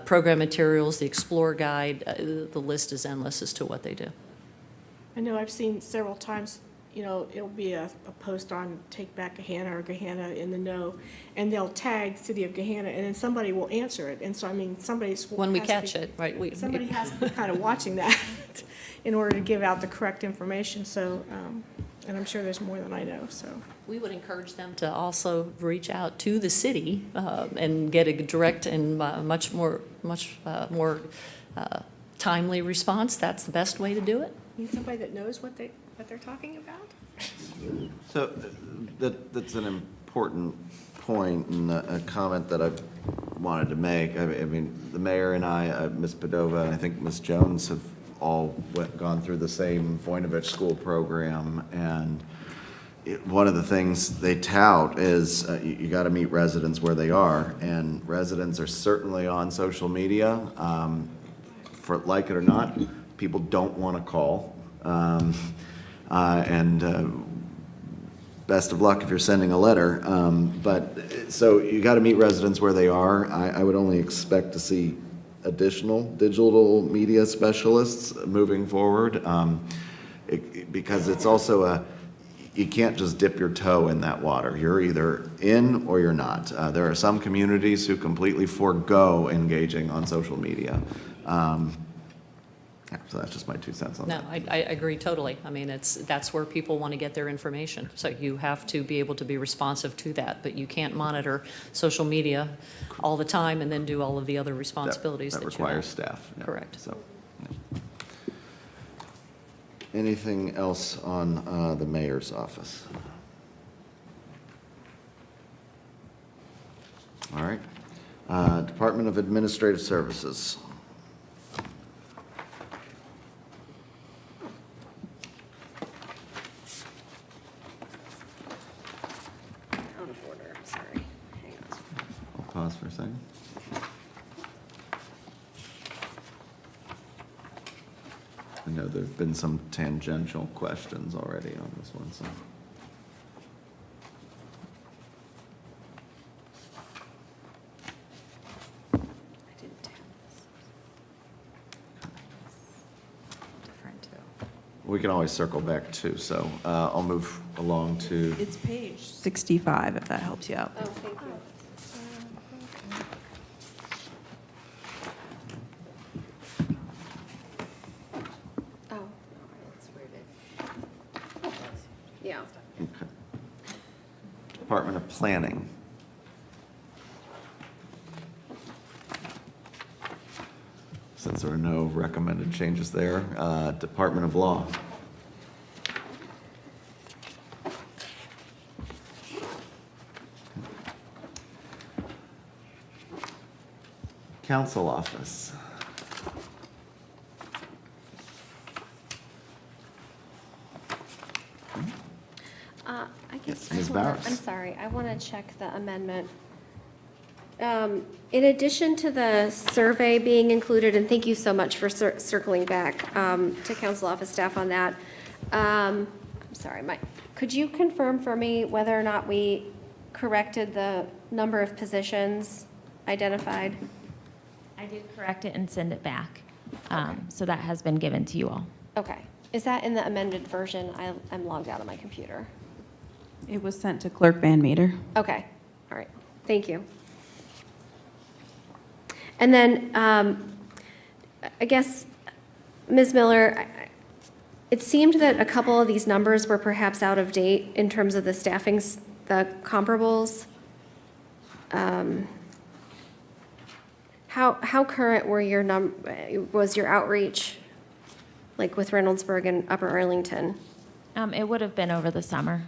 E: program materials, the Explore Guide, the list is endless as to what they do.
I: I know I've seen several times, it'll be a post on Take Back Gahanna or Gahanna in the Know, and they'll tag City of Gahanna, and then somebody will answer it. And so, I mean, somebody's.
E: When we
I: has to
E: catch
I: be-
E: it, right?
I: Somebody has to be kind of watching that in order to give out the correct information, so, and I'm sure there's more than I know, so.
E: We would encourage them to also reach out to the city and get a direct and much more timely response. That's the best way to do it.
I: Need somebody that knows what they're talking about?
A: So that's an important point and a comment that I wanted to make. I mean, the mayor and I, Ms. Padova, and I think Ms. Jones have all gone through the same Voinovich School program. And one of the things they tout is you got to meet residents where they are. And residents are certainly on social media. For like it or not, people don't want to call. Best of luck if you're sending a letter. So you got to meet residents where they are. I would only expect to see additional digital media specialists moving forward. because it's also you can't just dip your toe in that water. You're either in or you're not. There are some communities who completely forego engaging on social media. Yeah, so that's just my 2 cents on
E: No,
A: that.
E: I agree totally. I mean, that's where people want to get their information. So you have to be able to be responsive to that, but you can't monitor social media all the time and then do all of the other responsibilities that you have.
A: That requires staff. Yeah.
E: Correct.
A: So, yeah. Anything else on the mayor's office? All right. Department of Administrative Services.
D: Out of order, I'm sorry. Hang on.
A: I'll pause for a second. I know there's been some tangential questions already on this one, so.
D: I didn't tab
G: Different too.
A: We can always circle back too, so I'll move along to,
B: It's page 65, if that helps you out.
D: this. Oh, thank you. Oh, it's rooted. Yeah.
A: okay. Department of Planning. Since there are no recommended changes there, Department of Law. Council Office.
D: I guess,
A: Ms. Bowers.
D: I'm sorry, I want to check the amendment. In addition to the survey being included, and thank you so much for circling back to council office staff on that. I'm sorry, could you confirm for me whether or not we corrected the number of positions identified?
F: I did correct it and send it back. So that has been given to you all.
D: Okay. Is that in the amended version? I'm logged out of my computer.
B: It was sent to Clerk Van Meter.
D: Okay, all right, thank you. And then, I guess, Ms. Miller, it seemed that a couple of these numbers were perhaps out of date in terms of the staffings, the comparables. How current were was your outreach, like with Reynoldsburg and Upper Arlington?
F: It would have been over the summer.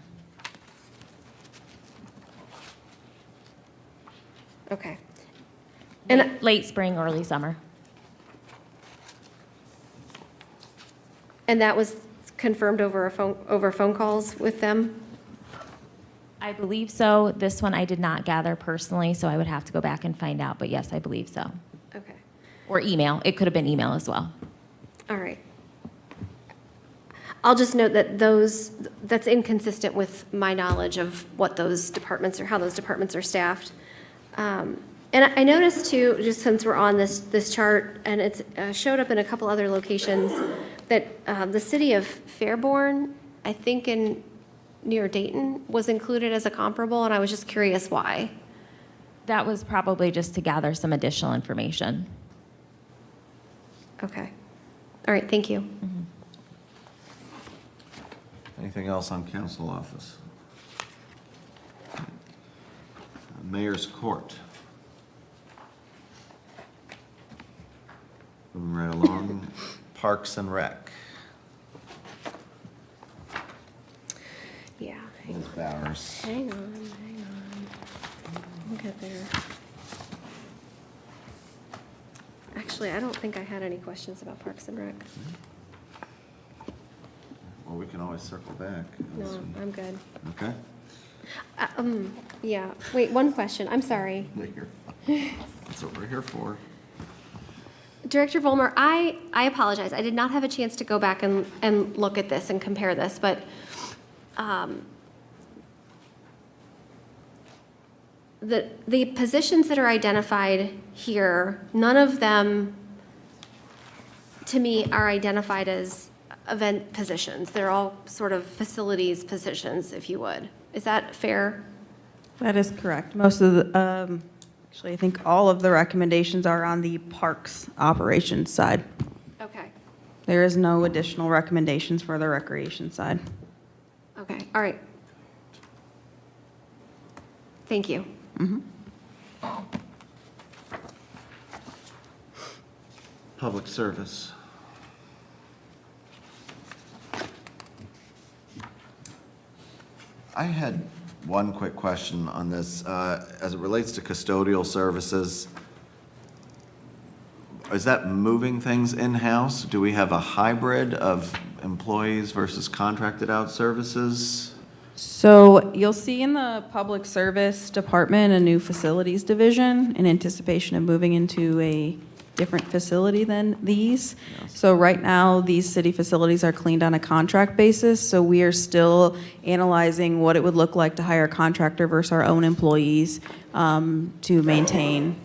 D: Okay. And
F: Late spring, early summer.
D: And that was confirmed over phone calls with them?
F: I believe so. This one I did not gather personally, so I would have to go back and find out, but yes, I believe so.
D: Okay,
F: Or email. It could have been email as well.
D: all right. I'll just note that that's inconsistent with my knowledge of what those departments or how those departments are staffed. And I noticed too, just since we're on this chart, and it's showed up in a couple other locations, that the city of Fairborn, I think near Dayton, was included as a comparable, and I was just curious why.
F: That was probably just to gather some additional information.
D: Okay. All right, thank you.
A: Anything else on council office? Mayor's Court. Moving right along, Parks and Rec.
D: Yeah,
A: Ms. Bowers.
D: hang on. We'll get there. Actually, I don't think I had any questions about Parks and Rec.
A: Well, we can always circle back.
D: No, I'm good.
A: Okay.
D: Yeah, wait, one question, I'm sorry.
A: You're fine. That's what we're here for.
D: Director Vollmer, I apologize, I did not have a chance to go back and look at this and compare this, but the positions that are identified here, none of them, to me, are identified as event positions. They're all sort of facilities positions, if you would. Is that fair?
B: That is correct. Most of the, actually, I think all of the recommendations are on the parks operations side.
D: Okay.
B: There is no additional recommendations for the recreation side.
D: Okay, all right. Thank you.
A: Public service. I had one quick question on this. As it relates to custodial services, is that moving things in-house? Do we have a hybrid of employees versus contracted out services?
B: So you'll see in the public service department, a new facilities division in anticipation of moving into a different facility than these. So right now, these city facilities are cleaned on a contract basis, so we are still analyzing what it would look like to hire a contractor versus our own employees to maintain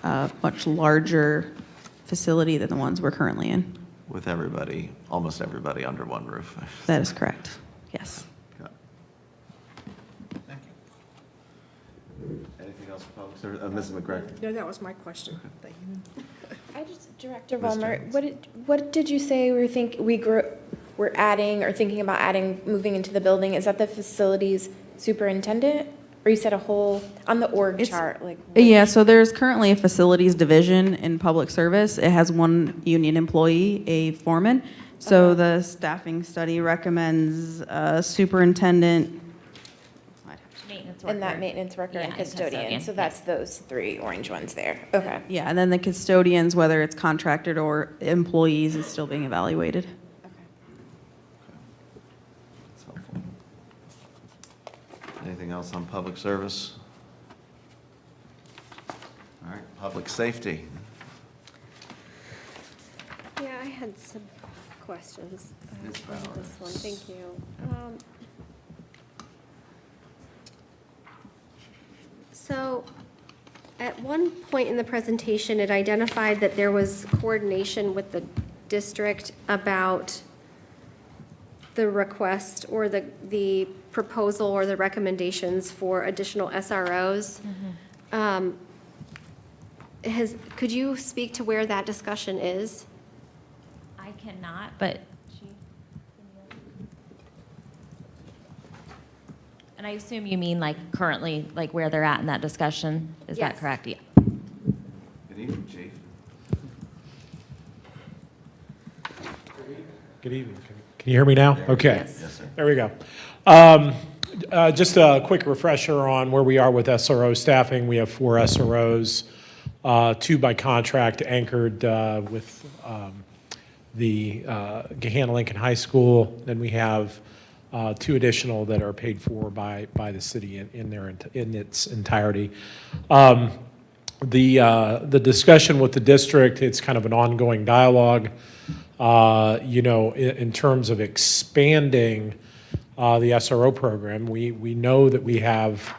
B: a much larger facility than the ones we're currently in.
A: With everybody, almost everybody under one roof.
B: That is correct, yes.
A: Got it. Thank you. Anything else for public service? Mrs. McGregor?
I: No, that was my question. Thank you.
C: Director
A: Ms.
C: Vollmer,
A: Jones.
C: what did you say we're adding or thinking about adding, moving into the building? Is that the facilities superintendent? Or you said a whole, on the org
B: It's-
C: chart, like?
B: Yeah, so there's currently a facilities division in public service. It has one union employee, a foreman. So the staffing study recommends a superintendent.
F: Maintenance
C: And that
F: worker.
C: maintenance worker
F: Yeah,
C: and
F: and
C: custodian,
F: custodian,
C: so that's those three orange ones there, okay.
B: Yeah, and then the custodians, whether it's contracted or employees, is still being evaluated.
A: That's helpful. Anything else on public service? All right, public safety.
D: Yeah, I had some questions
A: Ms.
D: on this
A: Bowers.
D: one. Thank you. So at one point in the presentation, it identified that there was coordination with the district about the request or the proposal or the recommendations for additional SROs. Could you speak to where that discussion is?
F: I cannot, but she. And I assume you mean like currently, like where they're at in that discussion? Is that
D: Yes.
F: correct? Yeah.
A: Good evening, Chief.
J: Good evening. Can you hear me now? Okay.
A: Yes, sir.
J: There we go. Just a quick refresher on where we are with SRO staffing. We have 4 SROs, 2 by contract anchored with the Gahanna Lincoln High School. Then we have 2 additional that are paid for by the city in its entirety. The discussion with the district, it's kind of an ongoing dialogue. In terms of expanding the SRO program, we know that we have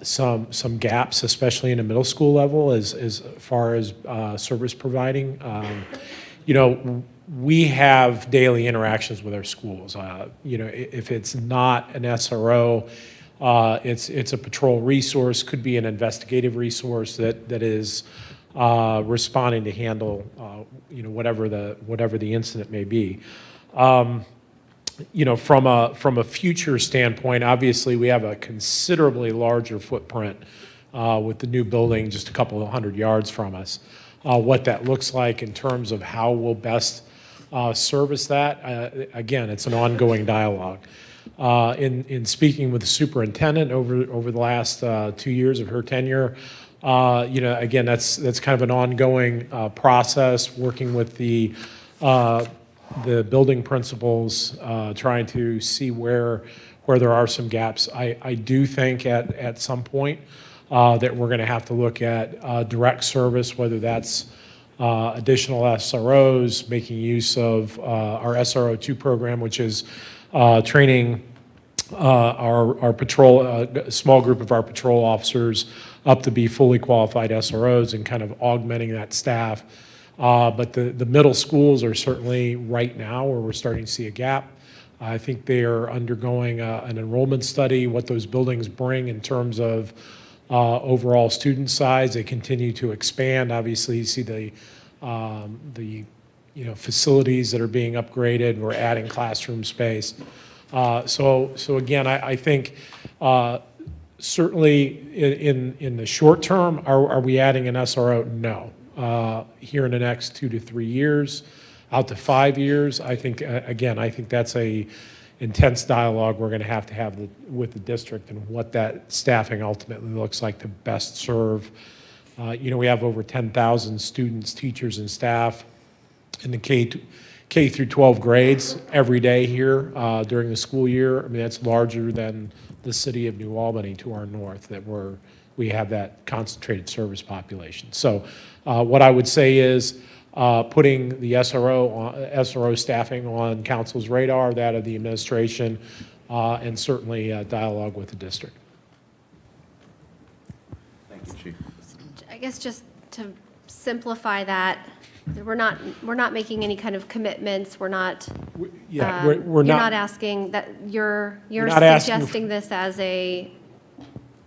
J: some gaps, especially in the middle school level, as far as service providing. We have daily interactions with our schools. If it's not an SRO, it's a patrol resource, could be an investigative resource that is responding to handle, whatever the incident may be. From a future standpoint, obviously, we have a considerably larger footprint with the new building just a couple of 100 yards from us. What that looks like in terms of how we'll best service that, again, it's an ongoing dialogue. In speaking with the superintendent over the last 2 years of her tenure, again, that's kind of an ongoing process, working with the building principals, trying to see where there are some gaps. I do think at some point that we're going to have to look at direct service, whether that's additional SROs, making use of our SRO2 program, which is training our patrol, a small group of our patrol officers up to be fully qualified SROs and kind of augmenting that staff But the middle schools are certainly right now where we're starting to see a gap. I think they are undergoing an enrollment study, what those buildings bring in terms of overall student size. They continue to expand. Obviously, you see the facilities that are being upgraded. We're adding classroom space. So again, I think certainly in the short term, are we adding an SRO? No. Here in the next 2 to 3 years, out to 5 years, I think, again, I think that's a intense dialogue we're going to have with the district and what that staffing ultimately looks like to best serve. We have over 10,000 students, teachers, and staff in the K through 12 grades every day here during the school year. I mean, that's larger than the city of New Albany to our north, that we have that concentrated service population. So what I would say is putting the SRO staffing on council's radar, that of the administration, and certainly dialogue with the district.
A: Thank you, Chief.
D: I guess just to simplify that, we're not making any kind of commitments. We're not.
J: Yeah,
D: you're
J: we're
D: not asking that. You're
J: not asking
D: suggesting this as a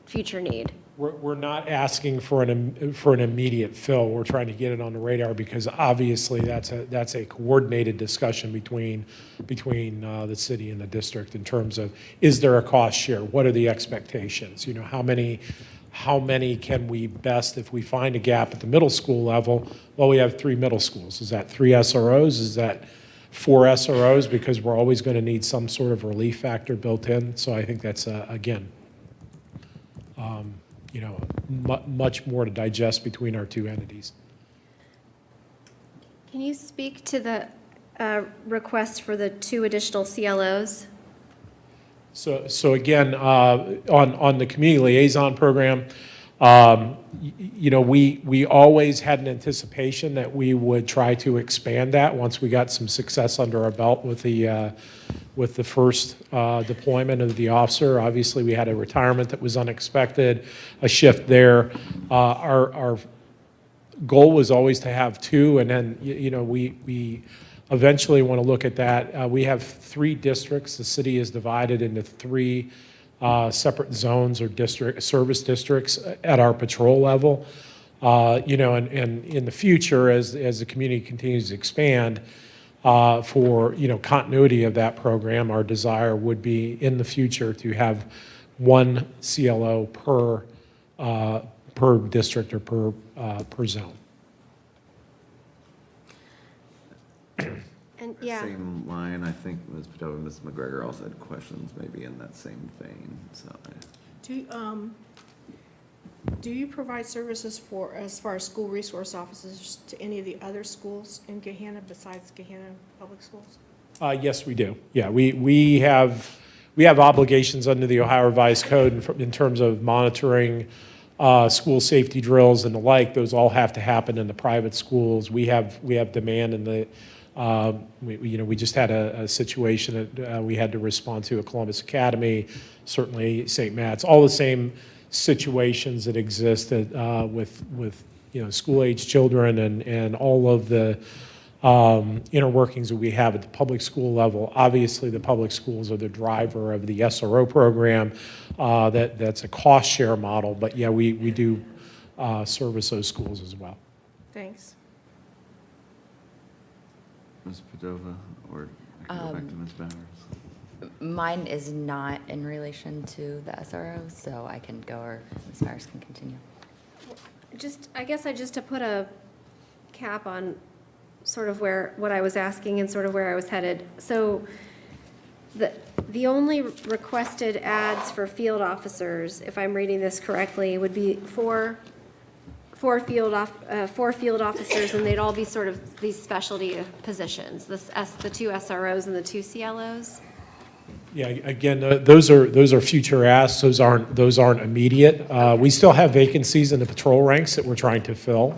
D: future need.
J: We're not asking for an immediate fill. We're trying to get it on the radar because obviously that's a coordinated discussion between the city and the district in terms of, is there a cost share? What are the expectations? How many can we best, if we find a gap at the middle school level? Well, we have 3 middle schools. Is that 3 SROs? Is that 4 SROs? Because we're always going to need some sort of relief factor built in. So I think that's again. Much more to digest between our 2 entities.
D: Can you speak to the request for the 2 additional CLOs?
J: So again, on the community liaison program, we always had an anticipation that we would try to expand that once we got some success under our belt with the first deployment of the officer. Obviously, we had a retirement that was unexpected, a shift there. Our goal was always to have 2, and then we eventually want to look at that. We have 3 districts. The city is divided into 3 separate zones or service districts at our patrol level. And in the future, as the community continues to expand, for continuity of that program, our desire would be in the future to have 1 CLO per district or per zone.
D: And yeah.
A: Same line, I think Ms. Padova and Ms. McGregor also had questions maybe in that same vein, so.
I: Do you provide services as far as school resource officers to any of the other schools in Gahanna besides Gahanna Public Schools?
J: Yes, we do. Yeah, we have obligations under the Ohio Revised Code in terms of monitoring school safety drills and the like. Those all have to happen in the private schools. We have demand in the. We just had a situation that we had to respond to at Columbus Academy, certainly St. Matt's, all the same situations that exist with school-age children and all of the inner workings that we have at the public school level. Obviously, the public schools are the driver of the SRO program. That's a cost share model, but yeah, we do service those schools as well.
I: Thanks.
A: Ms. Padova, or I can go back to Ms. Bowers.
G: Mine is not in relation to the SRO, so I can go, or Ms. Bowers can continue.
D: I guess to put a cap on sort of what I was asking and sort of where I was headed. So the only requested ads for field officers, if I'm reading this correctly, would be four field officers, and they'd all be sort of these specialty positions, the 2 SROs and the 2 CLOs.
J: Yeah, again, those are future asks. Those aren't immediate. We still have vacancies in the patrol ranks that we're trying to fill.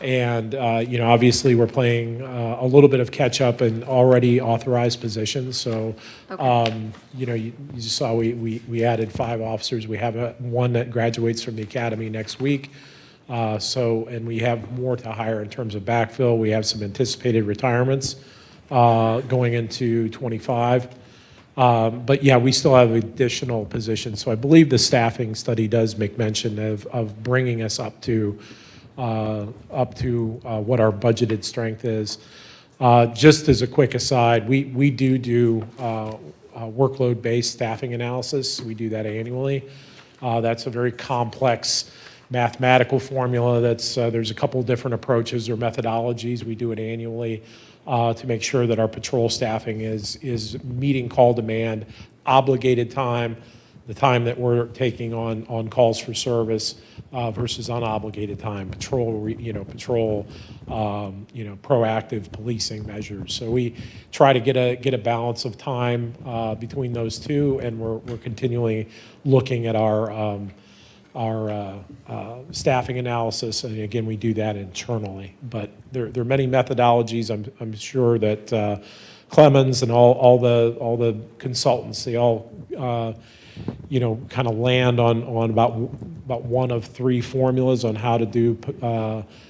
J: Obviously we're playing a little bit of catch up in already authorized positions. So,
D: Okay.
J: You just saw we added 5 officers. We have one that graduates from the academy next week. And we have more to hire in terms of backfill. We have some anticipated retirements going into '25. But yeah, we still have additional positions. So I believe the staffing study does make mention of bringing us up to what our budgeted strength is. Just as a quick aside, we do workload-based staffing analysis. We do that annually. That's a very complex mathematical formula. There's a couple different approaches or methodologies. We do it annually to make sure that our patrol staffing is meeting call demand, obligated time, the time that we're taking on calls for service versus unobligated time, proactive policing measures. So we try to get a balance of time between those two, and we're continually looking at our staffing analysis, and again, we do that internally. But there are many methodologies. I'm sure that Clemens and all the consultants, they all kind of land on about one of three formulas on how to do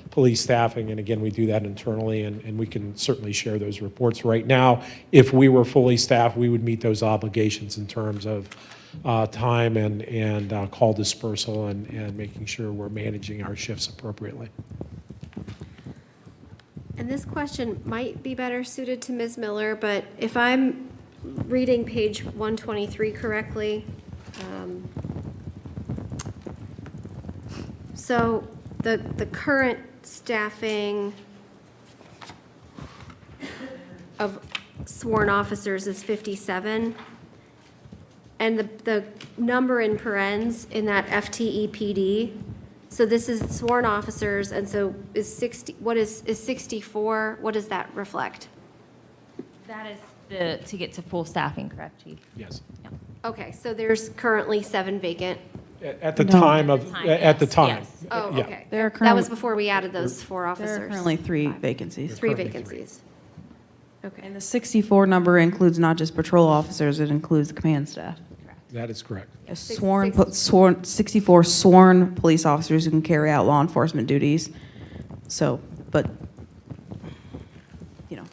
J: police staffing. And again, we do that internally, and we can certainly share those reports. Right now, if we were fully staffed, we would meet those obligations in terms of time and call dispersal and making sure we're managing our shifts appropriately.
D: And this question might be better suited to Ms. Miller, but if I'm reading page 123 correctly, so the current staffing of sworn officers is 57, and the number in parens in that FTEPD, so this is sworn officers, and so is 64, what does that reflect?
F: That is to get to full staffing, correct, Chief?
J: Yes.
F: Yeah.
D: Okay, so there's currently 7 vacant.
J: At the time.
F: Yes.
D: Oh,
J: Yeah.
D: okay.
B: There are
D: That was
B: currently-
D: before we added those 4
B: There are
D: officers.
B: currently 3 vacancies.
D: 3
J: currently
D: vacancies. Okay.
B: And the 64 number includes not just patrol officers, it includes the command staff.
J: That is correct.
B: Sworn 64 sworn police officers who can carry out law enforcement duties. So, but,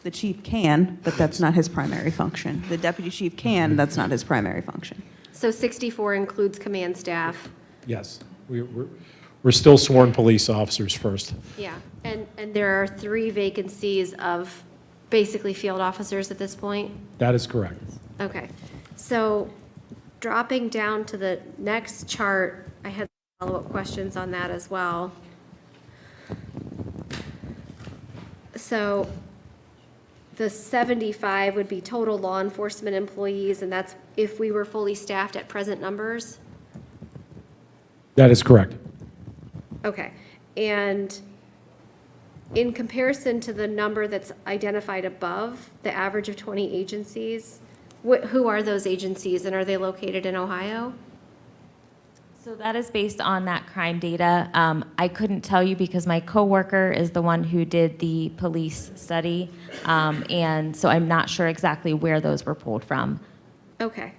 B: the chief can, but that's not his primary function. The deputy chief can, that's not his primary function.
D: So 64 includes command staff.
J: Yes. We're still sworn police officers first.
D: Yeah, and there are 3 vacancies of basically field officers at this point?
J: That is correct.
D: Okay, so dropping down to the next chart, I had follow-up questions on that as well. So the 75 would be total law enforcement employees, and that's if we were fully staffed at present numbers?
J: That is correct.
D: Okay, and in comparison to the number that's identified above, the average of 20 agencies, who are those agencies, and are they located in Ohio?
F: So that is based on that crime data. I couldn't tell you because my coworker is the one who did the police study, and so I'm not sure exactly where those were pulled from.
D: Okay.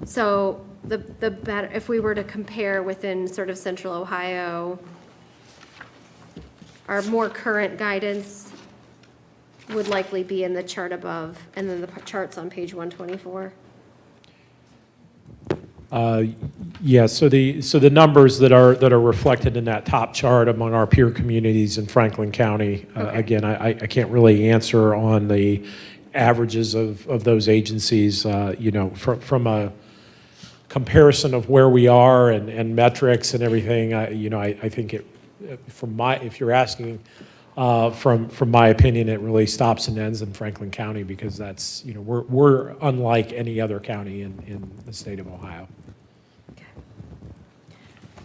D: So the better, if we were to compare within sort of central Ohio, our more current guidance would likely be in the chart above, and then the charts on page 124.
J: Yes, so the numbers that are reflected in that top chart among our peer communities in Franklin County, again, I can't really answer on the averages of those agencies, from a comparison of where we are and metrics and everything, I think if you're asking from my opinion, it really stops and ends in Franklin County because that's, we're unlike any other county in the state of Ohio.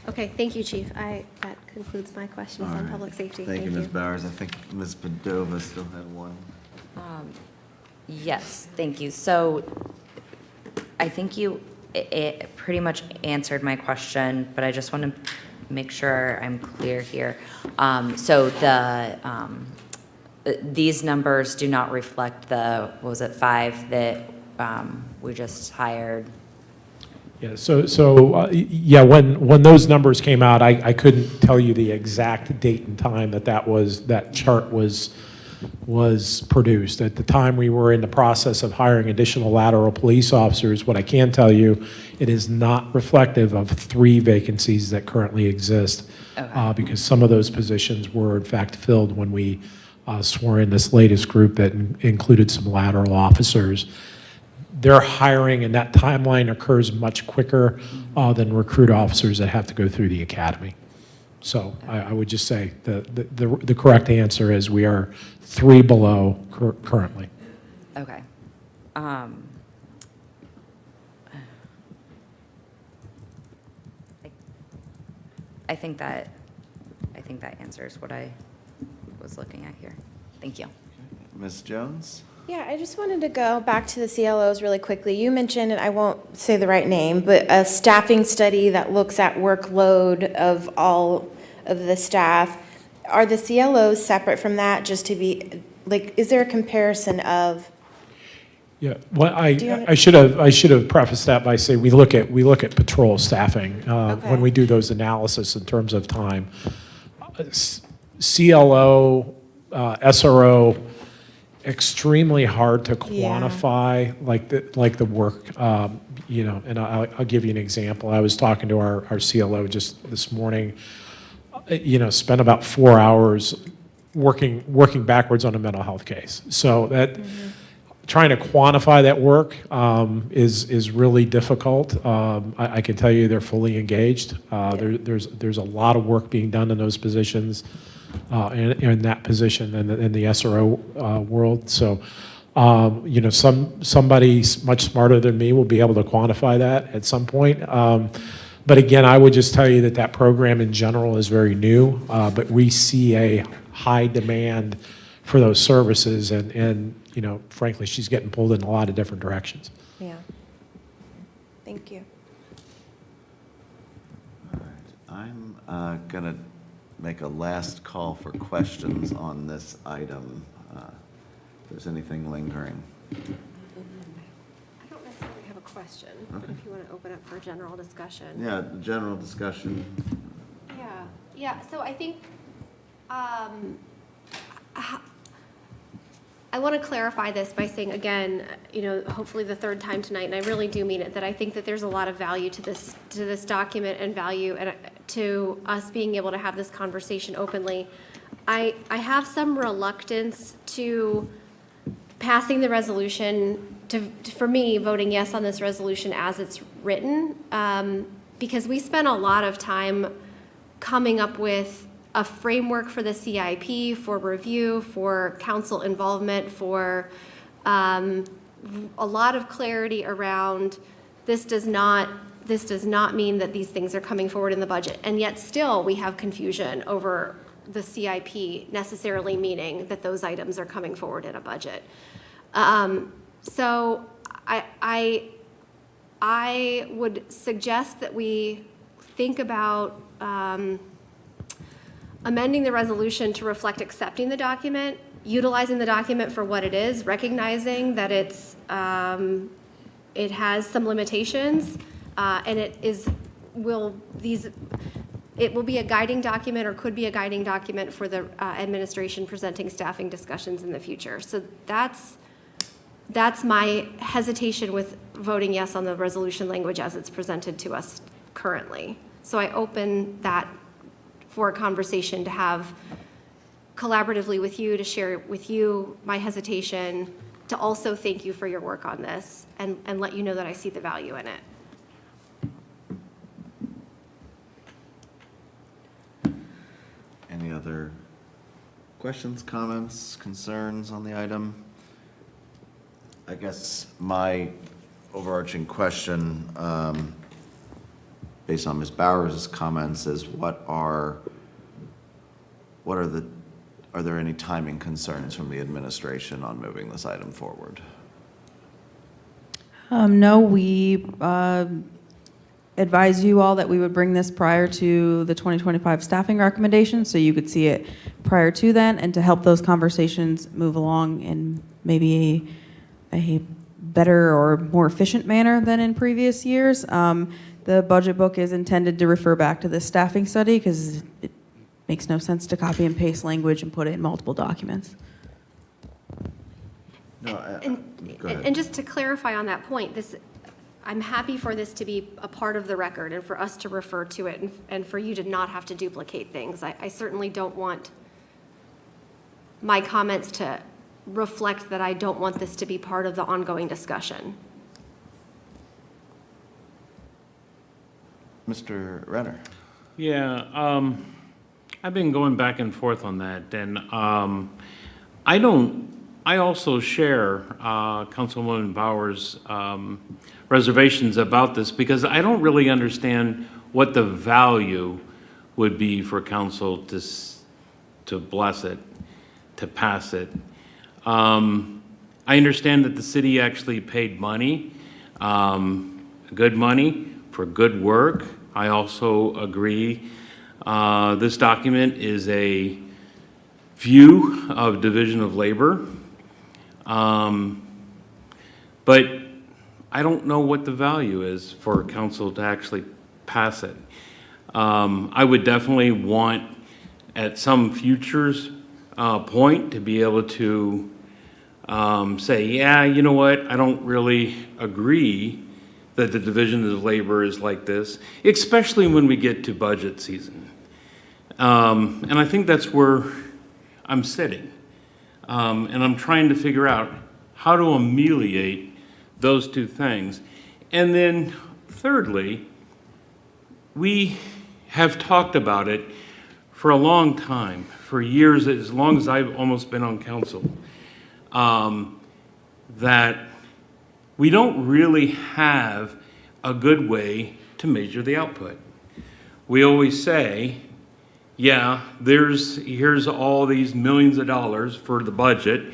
D: Okay, thank you, Chief. That concludes my questions
A: All
D: on
A: right.
D: public safety.
A: Thank you, Ms. Bowers. I think Ms. Padova still had one.
G: Yes, thank you. So I think it pretty much answered my question, but I just want to make sure I'm clear here. So these numbers do not reflect the, what was it, 5 that we just hired?
J: Yeah, yeah, when those numbers came out, I couldn't tell you the exact date and time that chart was produced. At the time, we were in the process of hiring additional lateral police officers. What I can tell you, it is not reflective of 3 vacancies that currently exist, because some of those positions were in fact filled when we swore in this latest group that included some lateral officers. Their hiring and that timeline occurs much quicker than recruit officers that have to go through the academy. So I would just say the correct answer is we are 3 below currently.
G: Okay. I think that answers what I was looking at here. Thank you.
A: Ms. Jones?
C: Yeah, I just wanted to go back to the CLOs really quickly. You mentioned, and I won't say the right name, but a staffing study that looks at workload of all of the staff. Are the CLOs separate from that, just to be, like, is there a comparison of?
J: Yeah, well,
C: you
J: I should have prefaced that by saying we look at patrol staffing
C: Okay.
J: when we do those analysis in terms of time. CLO, SRO, extremely hard to quantify, like the work, and I'll give you an example. I was talking to our CLO just this morning, spent about 4 hours working backwards on a mental health case. So that, trying to quantify that work is really difficult. I can tell you they're fully engaged. There's a lot of work being done in those positions, in that position in the SRO world. So, somebody much smarter than me will be able to quantify that at some point. But again, I would just tell you that program in general is very new, but we see a high demand for those services, and frankly, she's getting pulled in a lot of different directions.
C: Yeah. Thank you.
A: All right. I'm going to make a last call for questions on this item. If there's anything lingering.
D: I don't necessarily have a question, but if you want to open up for a general discussion.
A: Yeah, general discussion.
D: Yeah, so I think, I want to clarify this by saying, again, hopefully the 3rd time tonight, and I really do mean it, that I think that there's a lot of value to this document and value to us being able to have this conversation openly. I have some reluctance to passing the resolution, for me, voting yes on this resolution as it's written, because we spent a lot of time coming up with a framework for the CIP, for review, for council involvement, for a lot of clarity around this does not mean that these things are coming forward in the budget. And yet still we have confusion over the CIP necessarily meaning that those items are coming forward in a budget. So I would suggest that we think about amending the resolution to reflect accepting the document, utilizing the document for what it is, recognizing that it has some limitations, and it will be a guiding document or could be a guiding document for the administration presenting staffing discussions in the future. So that's my hesitation with voting yes on the resolution language as it's presented to us currently. So I open that for a conversation to have collaboratively with you, to share with you my hesitation, to also thank you for your work on this and let you know that I see the value in it.
A: Any other questions, comments, concerns on the item? I guess my overarching question, based on Ms. Bowers' comments, is are there any timing concerns from the administration on moving this item forward?
B: No, we advise you all that we would bring this prior to the 2025 staffing recommendations, so you could see it prior to then, and to help those conversations move along in maybe a better or more efficient manner than in previous years. The budget book is intended to refer back to this staffing study because it makes no sense to copy and paste language and put it in multiple documents.
A: No, go ahead.
D: And just to clarify on that point, I'm happy for this to be a part of the record and for us to refer to it and for you to not have to duplicate things. I certainly don't want my comments to reflect that I don't want this to be part of the ongoing discussion.
A: Mr. Renner.
K: Yeah, I've been going back and forth on that, and I also share Councilwoman Bauer's reservations about this because I don't really understand what the value would be for council to bless it, to pass it. I understand that the city actually paid money, good money for good work. I also agree this document is a view of division of labor. But I don't know what the value is for council to actually pass it. I would definitely want at some futures point to be able to say, yeah, you know what, I don't really agree that the division of labor is like this, especially when we get to budget season. And I think that's where I'm sitting. And I'm trying to figure out how to ameliorate those two things. And then thirdly, we have talked about it for a long time, for years, as long as I've almost been on council, that we don't really have a good way to measure the output. We always say, yeah, here's all these millions of dollars for the budget.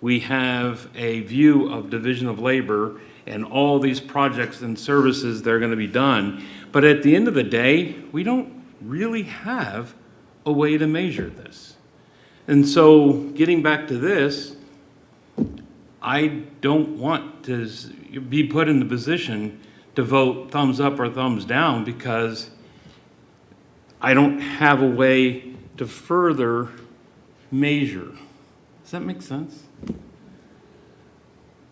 K: We have a view of division of labor and all these projects and services that are going to be done. But at the end of the day, we don't really have a way to measure this. And so getting back to this, I don't want to be put in the position to vote thumbs up or thumbs down because I don't have a way to further measure. Does that make sense?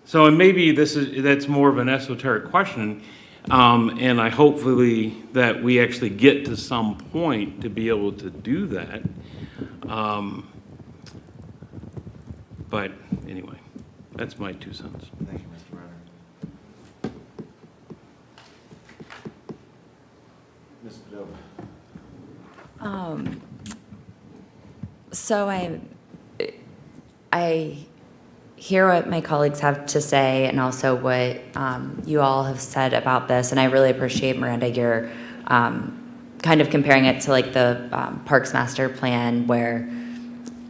K: So, and maybe that's more of an esoteric question, and I hopefully that we actually get to some point to be able to do that. But anyway, that's my 2 cents.
A: Thank you, Mr. Renner. Ms. Padova.
G: So I hear what my colleagues have to say and also what you all have said about this, and I really appreciate, Miranda, your kind of comparing it to like the Parks Master Plan where,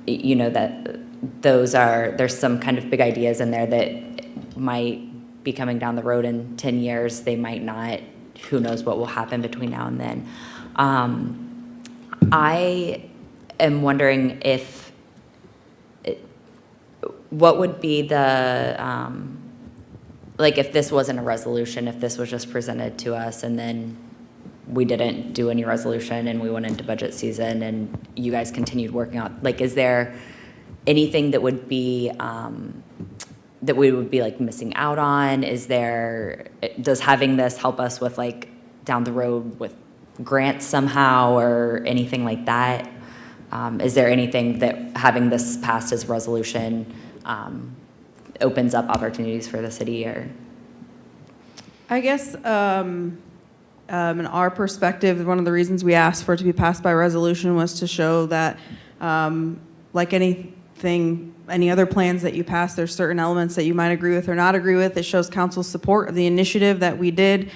G: you know, that there's some kind of big ideas in there that might be coming down the road in 10 years. They might not. Who knows what will happen between now and then. I am wondering what would be the, like if this wasn't a resolution, if this was just presented to us and then we didn't do any resolution and we went into budget season and you guys continued working on, like, is there anything that would be, that we would be like missing out on? Does having this help us with like down the road with grants somehow or anything like that? Is there anything that having this passed as resolution opens up opportunities for the city or?
B: I guess in our perspective, one of the reasons we asked for it to be passed by resolution was to show that like any other plans that you pass, there's certain elements that you might agree with or not agree with. It shows council's support of the initiative that we did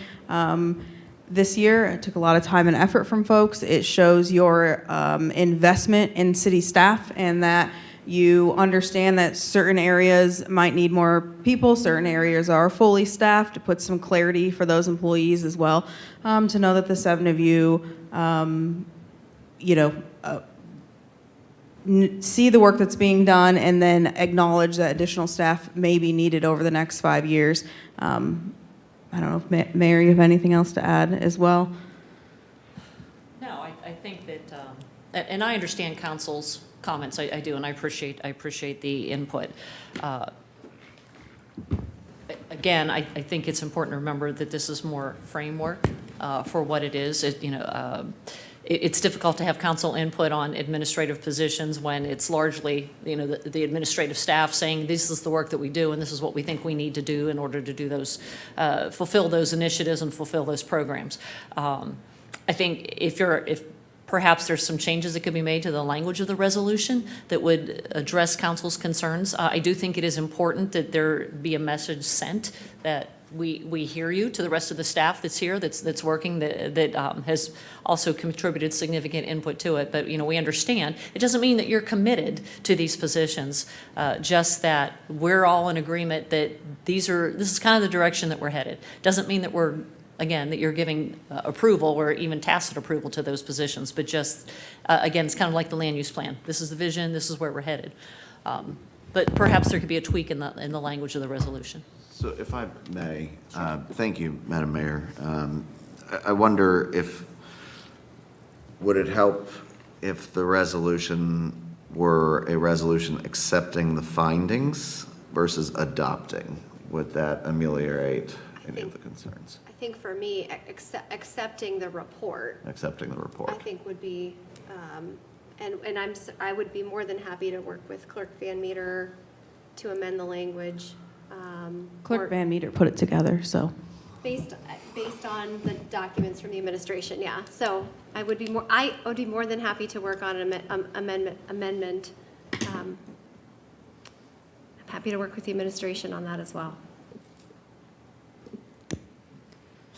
B: this year. It took a lot of time and effort from folks. It shows your investment in city staff and that you understand that certain areas might need more people, certain areas are fully staffed, to put some clarity for those employees as well, to know that the 7 of you, see the work that's being done and then acknowledge that additional staff may be needed over the next 5 years. I don't know if Mayor, you have anything else to add as well?
E: No, I think that, and I understand council's comments, I do, and I appreciate the input. Again, I think it's important to remember that this is more framework for what it is. It's difficult to have council input on administrative positions when it's largely, the administrative staff saying, this is the work that we do, and this is what we think we need to do in order to do those, fulfill those initiatives and fulfill those programs. I think if perhaps there's some changes that could be made to the language of the resolution that would address council's concerns. I do think it is important that there be a message sent that we hear you to the rest of the staff that's here, that's working, that has also contributed significant input to it. But, we understand. It doesn't mean that you're committed to these positions, just that we're all in agreement that this is kind of the direction that we're headed. Doesn't mean that that you're giving approval or even tacit approval to those positions, but just, again, it's kind of like the land use plan. This is the vision, this is where we're headed. But perhaps there could be a tweak in the language of the resolution.
A: So if I may, thank you, Madam Mayor. I wonder would it help if the resolution were a resolution accepting the findings versus adopting? Would that ameliorate any of the concerns?
D: I think for me, accepting the report,
A: Accepting the report.
D: I think would be, and I would be more than happy to work with Clerk Van Meter to amend the language.
B: Clerk Van Meter put it together, so.
D: Based on the documents from the administration, yeah. So I would be more than happy to work on an amendment. I'm happy to work with the administration on that as well.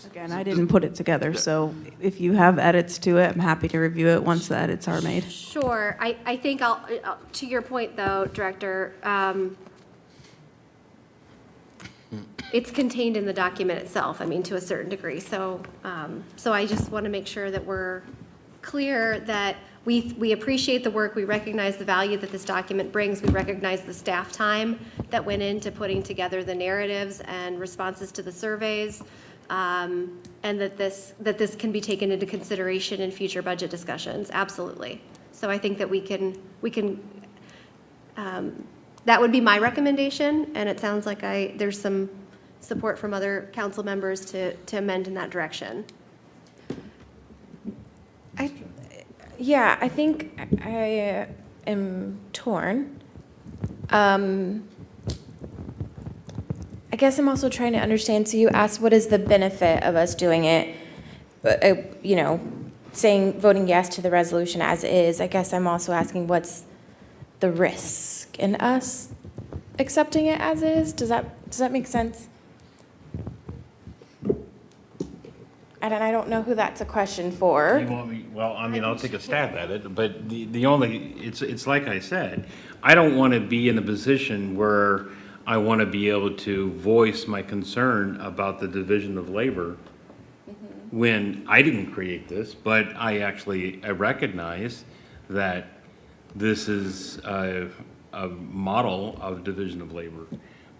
B: Again, I didn't put it together, so if you have edits to it, I'm happy to review it once the edits are made.
D: Sure. I think to your point though, Director, it's contained in the document itself, to a certain degree. So I just want to make sure that we're clear that we appreciate the work, we recognize the value that this document brings, we recognize the staff time that went into putting together the narratives and responses to the surveys, and that this can be taken into consideration in future budget discussions, absolutely. So I think that we can that would be my recommendation, and it sounds like there's some support from other council members to amend in that direction.
C: I think I am torn. I guess I'm also trying to understand, so you asked what is the benefit of us doing it, voting yes to the resolution as is. I guess I'm also asking what's the risk in us accepting it as is? Does that make sense? And I don't know who that's a question for.
K: You want me, well, I'll take a stab at it, but it's like I said, I don't want to be in a position where I want to be able to voice my concern about the division of labor when I didn't create this, but I recognize that this is a model of division of labor.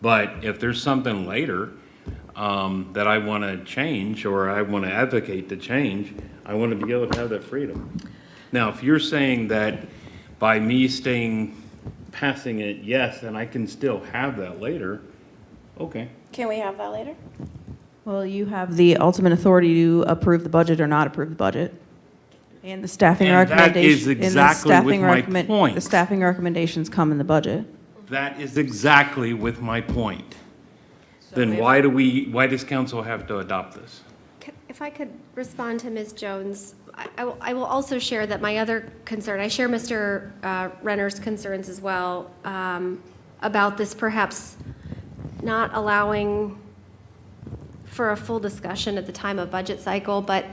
K: But if there's something later that I want to change or I want to advocate to change, I want to be able to have that freedom. Now, if you're saying that by me passing it yes, and I can still have that later, okay.
C: Can we have that later?
B: Well, you have the ultimate authority to approve the budget or not approve the budget. And the staffing
K: And that
B: recommendation.
K: is exactly with my point.
B: The staffing recommendations come in the budget.
K: That is exactly with my point. Then why does council have to adopt this?
D: If I could respond to Ms. Jones, I will also share that my other concern, I share Mr. Renner's concerns as well about this perhaps not allowing for a full discussion at the time of budget cycle, but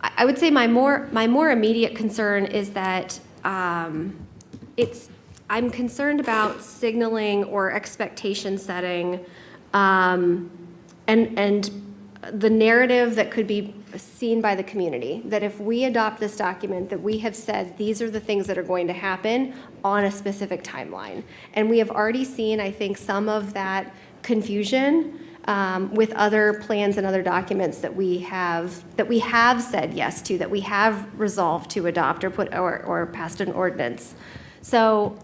D: I would say my more immediate concern is that I'm concerned about signaling or expectation setting and the narrative that could be seen by the community, that if we adopt this document, that we have said, these are the things that are going to happen on a specific timeline. And we have already seen, I think, some of that confusion with other plans and other documents that we have said yes to, that we have resolved to adopt or passed an ordinance. So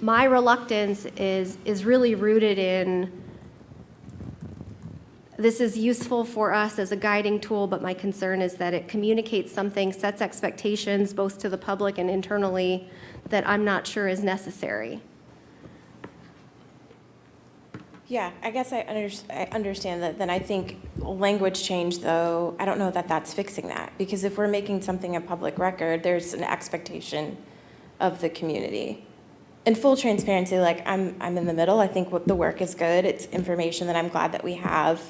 D: my reluctance is really rooted in, this is useful for us as a guiding tool, but my concern is that it communicates something, sets expectations both to the public and internally that I'm not sure is necessary.
C: Yeah, I guess I understand that. Then I think language change, though, I don't know that that's fixing that. Because if we're making something a public record, there's an expectation of the community. In full transparency, like I'm in the middle. I think what the work is good. It's information that I'm glad that we have,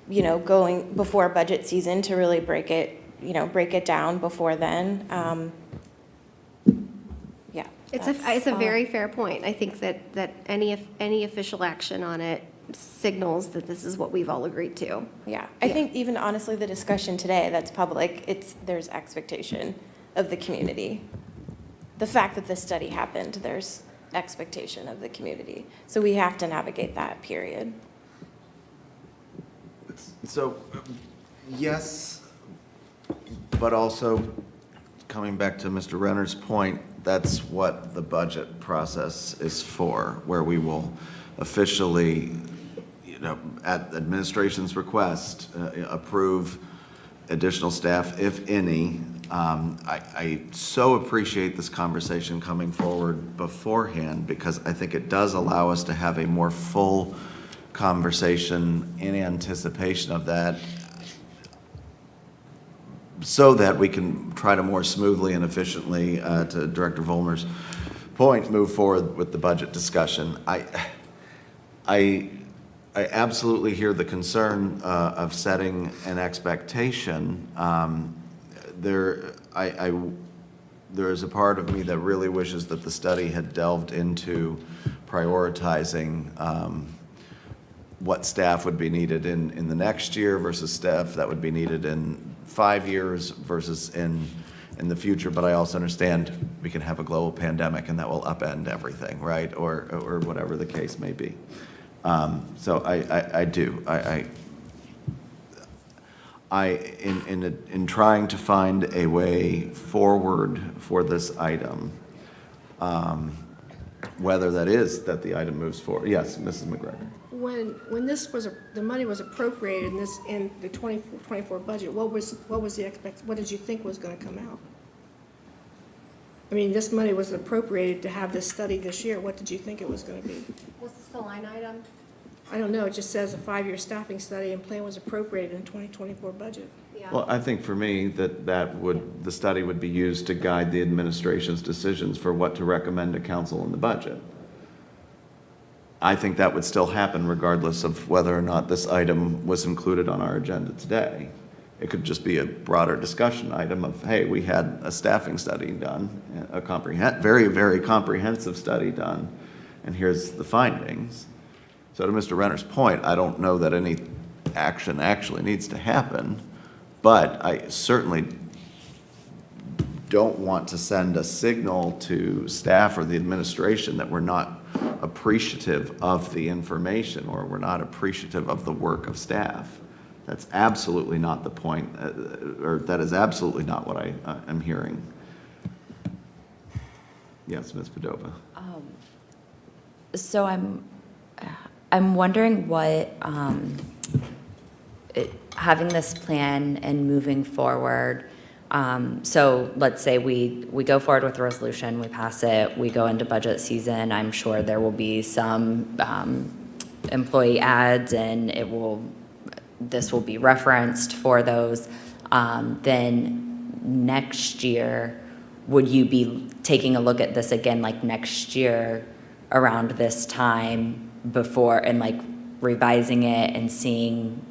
C: you know, going before budget season to really break it down before then. Yeah.
D: It's a very fair point. I think that any official action on it signals that this is what we've all agreed to.
C: Yeah, I think even honestly, the discussion today that's public, there's expectation of the community. The fact that this study happened, there's expectation of the community. So we have to navigate that period.
A: So, yes, but also coming back to Mr. Renner's point, that's what the budget process is for, where we will officially, you know, at the administration's request, approve additional staff, if any. I so appreciate this conversation coming forward beforehand, because I think it does allow us to have a more full conversation in anticipation of that, so that we can try to more smoothly and efficiently, to Director Vollmer's point, move forward with the budget discussion. I absolutely hear the concern of setting an expectation. There is a part of me that really wishes that the study had delved into prioritizing what staff would be needed in the next year versus staff that would be needed in 5 years versus in the future. But I also understand we can have a global pandemic and that will upend everything, right? Or whatever the case may be. So I do. In trying to find a way forward for this item, whether that is that the item moves forward. Yes, Mrs. McGregor.
I: When this was, the money was appropriated in the 24 budget, what did you think was going to come out? I mean, this money was appropriated to have this study this year. What did you think it was going to be?
D: What's the line item?
I: I don't know. It just says a 5-year staffing study and plan was appropriated in 2024 budget.
D: Yeah.
A: Well, I think for me, the study would be used to guide the administration's decisions for what to recommend to council in the budget. I think that would still happen regardless of whether or not this item was included on our agenda today. It could just be a broader discussion item of, hey, we had a staffing study done, a very, very comprehensive study done, and here's the findings. So to Mr. Renner's point, I don't know that any action actually needs to happen, but I certainly don't want to send a signal to staff or the administration that we're not appreciative of the information or we're not appreciative of the work of staff. That's absolutely not the point, or that is absolutely not what I am hearing. Yes, Ms. Padova.
G: So I'm wondering what, having this plan and moving forward, so let's say we go forward with the resolution, we pass it, we go into budget season. I'm sure there will be some employee ads, and this will be referenced for those. Then next year, would you be taking a look at this again, like next year around this time before, and like revising it and seeing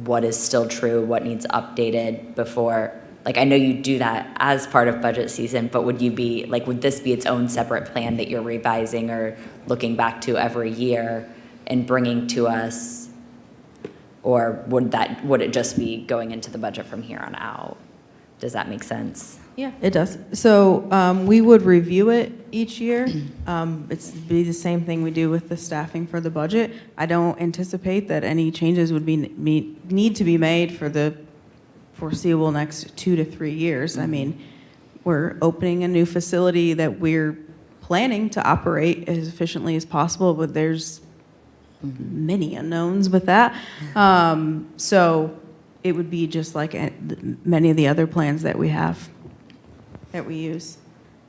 G: what is still true, what needs updated before? Like, I know you do that as part of budget season, but would this be its own separate plan that you're revising or looking back to every year and bringing to us? Or would it just be going into the budget from here on out? Does that make sense?
B: Yeah, it does. So we would review it each year. It's be the same thing we do with the staffing for the budget. I don't anticipate that any changes would need to be made for the foreseeable next 2 to 3 years. I mean, we're opening a new facility that we're planning to operate as efficiently as possible, but there's many unknowns with that. So it would be just like many of the other plans that we have, that we use.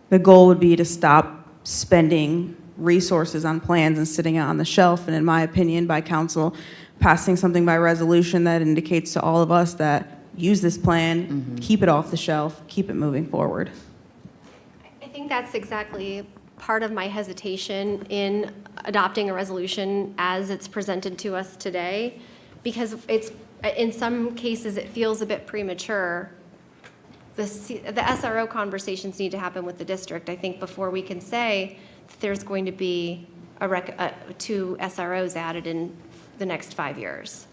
B: The goal would be to stop spending resources on plans and sitting it on the shelf, and in my opinion, by council passing something by resolution that indicates to all of us that use this plan, keep it off the shelf, keep it moving forward.
D: I think that's exactly part of my hesitation in adopting a resolution as it's presented to us today, because it's, in some cases, it feels a bit premature. The SRO conversations need to happen with the district, I think, before we can say that there's going to be 2 SROs added in the next 5 years.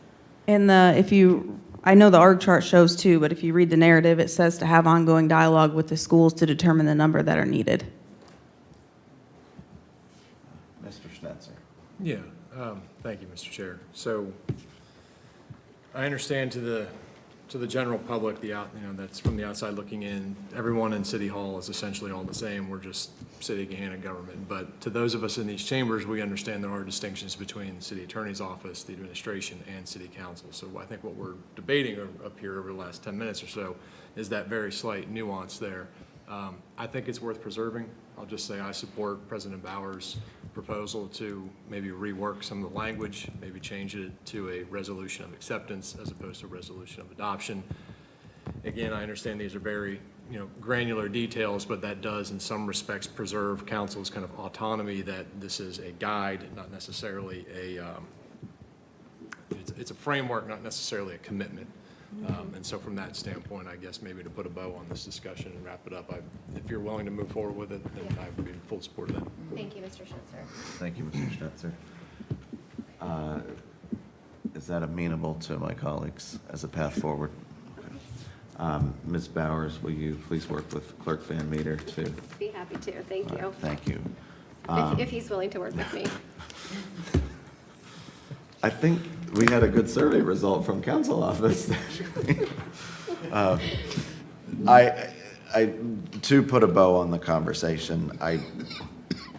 B: And I know the org chart shows 2, but if you read the narrative, it says to have ongoing dialogue with the schools to determine the number that are needed.
A: Mr. Schnetzer.
H: Yeah, thank you, Mr. Chair. So I understand to the general public, that's from the outside looking in, everyone in City Hall is essentially all the same. We're just City of Gahanna government. But to those of us in these chambers, we understand there are distinctions between the City Attorney's Office, the administration, and City Council. So I think what we're debating up here over the last 10 minutes or so is that very slight nuance there. I think it's worth preserving. I'll just say I support President Bauer's proposal to maybe rework some of the language, maybe change it to a resolution of acceptance as opposed to a resolution of adoption. Again, I understand these are very, granular details, but that does in some respects preserve council's kind of autonomy that this is a guide, not necessarily it's a framework, not necessarily a commitment. And so from that standpoint, I guess maybe to put a bow on this discussion and wrap it up, if you're willing to move forward with it, then I would be in full support of that.
D: Thank you, Mr. Schnitzer.
A: Thank you, Mr. Schnetzer. Is that amenable to my colleagues as a path forward? Okay. Ms. Bowers, will you please work with Clerk Van Meter to?
D: Be happy to, thank you.
A: Thank you.
D: If he's willing to work with me.
A: I think we had a good survey result from council office. To put a bow on the conversation, I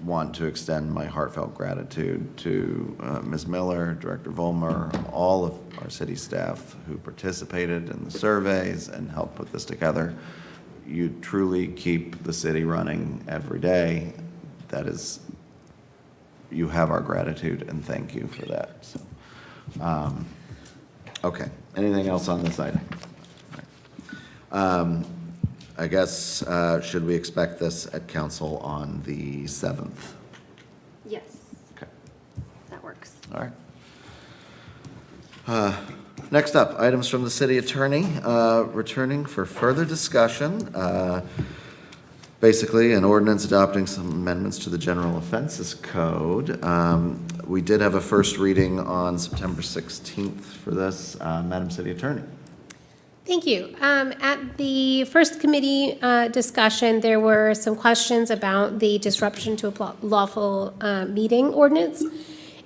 A: want to extend my heartfelt gratitude to Ms. Miller, Director Volmer, all of our city staff who participated in the surveys and helped put this together. You truly keep the city running every day. That is, you have our gratitude, and thank you for that. So, okay, anything else on this item? I guess, should we expect this at council on the 7th?
D: Yes,
A: Okay,
D: that works.
A: all right. Next up, items from the city attorney, returning for further discussion. Basically, an ordinance adopting some amendments to the general offenses code. We did have a first reading on September 16th for this. Madam City Attorney.
L: Thank you. At the first committee discussion, there were some questions about the disruption to a lawful meeting ordinance.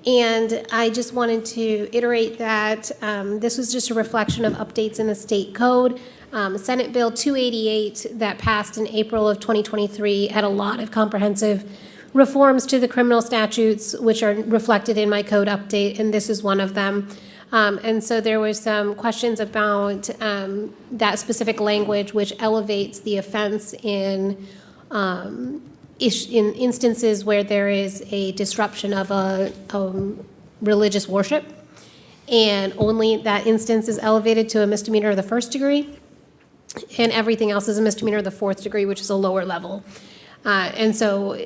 L: And I just wanted to iterate that this was just a reflection of updates in the state code. Senate Bill 288 that passed in April of 2023 had a lot of comprehensive reforms to the criminal statutes, which are reflected in my code update, and this is one of them. And so there was some questions about that specific language, which elevates the offense in instances where there is a disruption of a religious worship, and only that instance is elevated to a misdemeanor of the 1st degree, and everything else is a misdemeanor of the 4th degree, which is a lower level. And so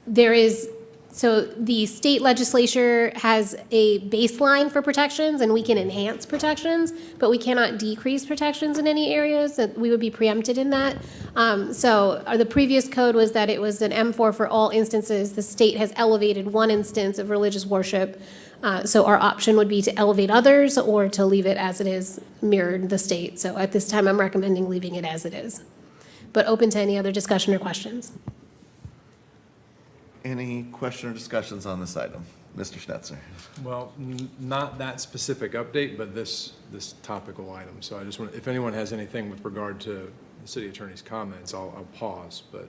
L: there is So the state legislature has a baseline for protections, and we can enhance protections, but we cannot decrease protections in any areas, that we would be preempted in that. The previous code was that it was an M4 for all instances. The state has elevated one instance of religious worship. So our option would be to elevate others or to leave it as it is, mirrored the state. So at this time, I'm recommending leaving it as it is, but open to any other discussion or questions.
A: Any question or discussions on this item? Mr. Schnetzer?
H: Well, not that specific update, but this topical item. So I just want, if anyone has anything with regard to the city attorney's comments, I'll pause, but